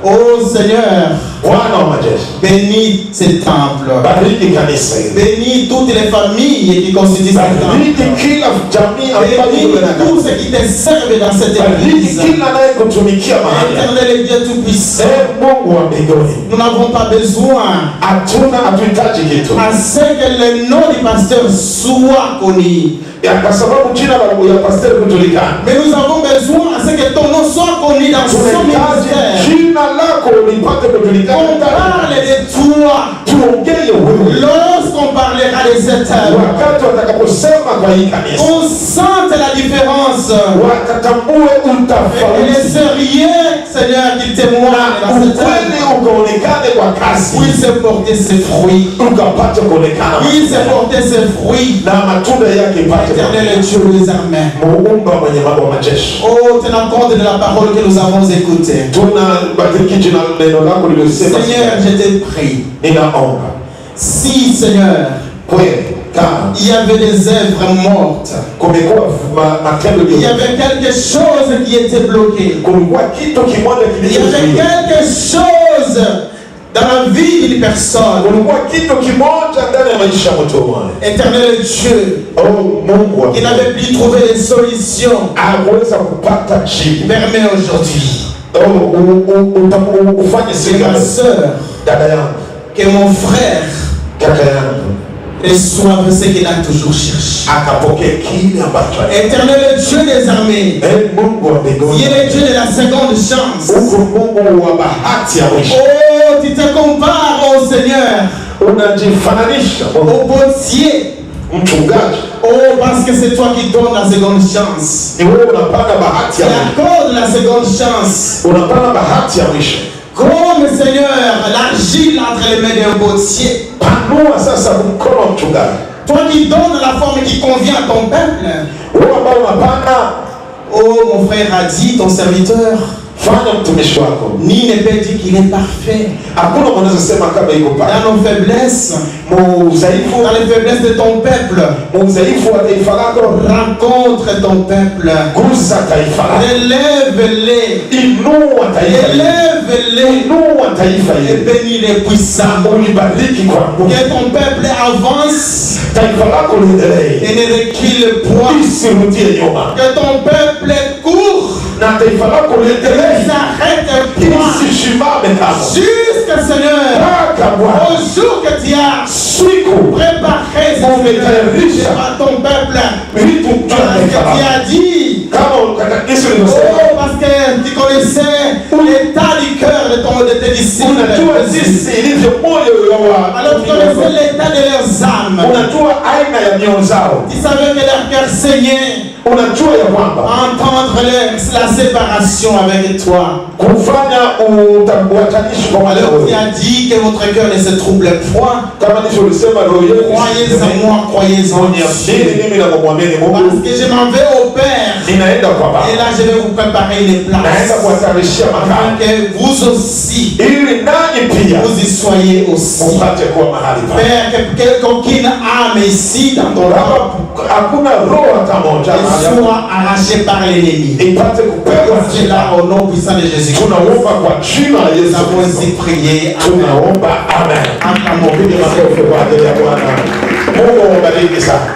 Oh Seigneur, Bwana wa majeshi, Bénis ce temple. bariki kanisa hili, Bénis toutes les familles qui constituent ce temple. bariki kila jamii ambayo Bénis tous ceux qui te servent dans cette bariki église. kila anayekutumikia mahali hapa. Éternel Dieu Tout-Puissant, Mungu wa mbinguni, nous n'avons pas besoin hatuhitaji kitu à ce que le nom du pasteur soit connu. kwa sababu jina la pastor kujulikana. Mais nous avons besoin à ce que ton nom soit connu dans son Tunahitaji ministère. jina lako lipate On kujulikana. parle de toi. Tuongee wewe Lorsqu'on parlera de cette œuvre, wakati watakaposema kwa hii kanisa, on sente la différence wakatambue et le utofauti sérieux, Seigneur, qu'il témoigne dans cette ukweli œuvre. ukaonekane kwa kazi, Puisse porter ses fruits. ukapate kuonekana Puisse porter ses fruits. na matunda yake ipate Éternel Dieu des armées. muumba mwenye wa majeshi. Oh, tenant compte de la parole que nous avons écoutée. Tunabariki jina neno lako lililosema, Seigneur, je te prie. ninaomba Si, Seigneur, kweli kama il y avait des œuvres mortes, kumekuwa matendo il y avait quelque chose qui était bloqué, kulikuwa kitu kimoja il y avait kilichozuia, quelque chose dans la vie d'une personne. kulikuwa kitu kimoja ndani ya maisha ya mtu mmoja. Éternel Dieu, Mungu qui n'avait plus trouvé de solution, aweza kupata jibu. permet aujourd'hui Ufanye que siku ma soeur, dada yangu, que mon frère kaka yangu reçoive ce qu'il a toujours cherché. akapokee kile ambacho Éternel Dieu des armées, Mungu wa qui mbinguni, est le Dieu de la seconde chance. huko Mungu wa bahati ya mwisho. Oh, tu te compares au Seigneur, Unajifananisha au potier. mchungaji, Oh, parce que c'est toi qui donnes la seconde chance. ni wewe unapanga bahati Tu ya mwisho, accordes la seconde chance. unapanga bahati ya mwisho. Comme Seigneur, l'argile entre les mains d'un potier. Panua sasa mkono wa mchungaji, Toi qui donnes la forme qui convient à ton peuple. wewe ambao unapanga. Oh, mon frère a dit, ton serviteur, Fanya mtumishi wako, ni ne peut dire qu'il est parfait. hakuna mwanaweza sema kama iko pale. Dans nos faiblesses, Udhaifu, dans les faiblesses de ton peuple, udhaifu wa taifa lako, rencontre ton peuple. gusa taifa lako, Relève-les. inua taifa hili, Élève-les. inua taifa Et hili, bénis les puissants. ulibariki kwa nguvu. Que ton peuple avance Taifa lako liendelee, et ne recule point. isirudie nyuma, Que ton peuple court na taifa lako et liendelee, ne s'arrête point. isisimame kama Jusqu'à Seigneur, mpaka Bwana au jour que tu as siku préparé à ton peuple. vitu Parce que tu as dit, kama Yesu alivyosema. oh, parce que tu connaissais l'état du cœur de tes disciples. Unajua jinsi ilivyo moyo wa Alors tu connaissais l'état de leurs âmes. unajua aina ya mioyo zao, Tu savais que leur cœur saignait. unajua ya kwamba Entendre la séparation avec toi. kufanya uwatanishi kwa wale Alors tu wote, as dit que votre cœur ne se trouble point. kama nilivyolisema, roho yenu Croyez en moi, croyez en niamini Dieu. mimi na kumwamini Parce Mungu. que je m'en vais au Père. Ninaenda kwa Et Baba, là je vais vous préparer une naenda place. kuwatarishia Afin makao que vous aussi, ili nanyi pia vous y soyez aussi. mupate kuwa mahali pale. Père, qu'aucune âme ici dans ton Baba, corps hakuna roho hata moja ne soit arrachée par l'ennemi. ipate kupewa C'est là au nom puissant de Jésus. tunaomba kwa jina la Nous Yesu avons Kristo. ainsi prié. Tunaomba amen. Acclamons. Piga makofi kwa ajili ya Bwana. Mungu awabariki sana.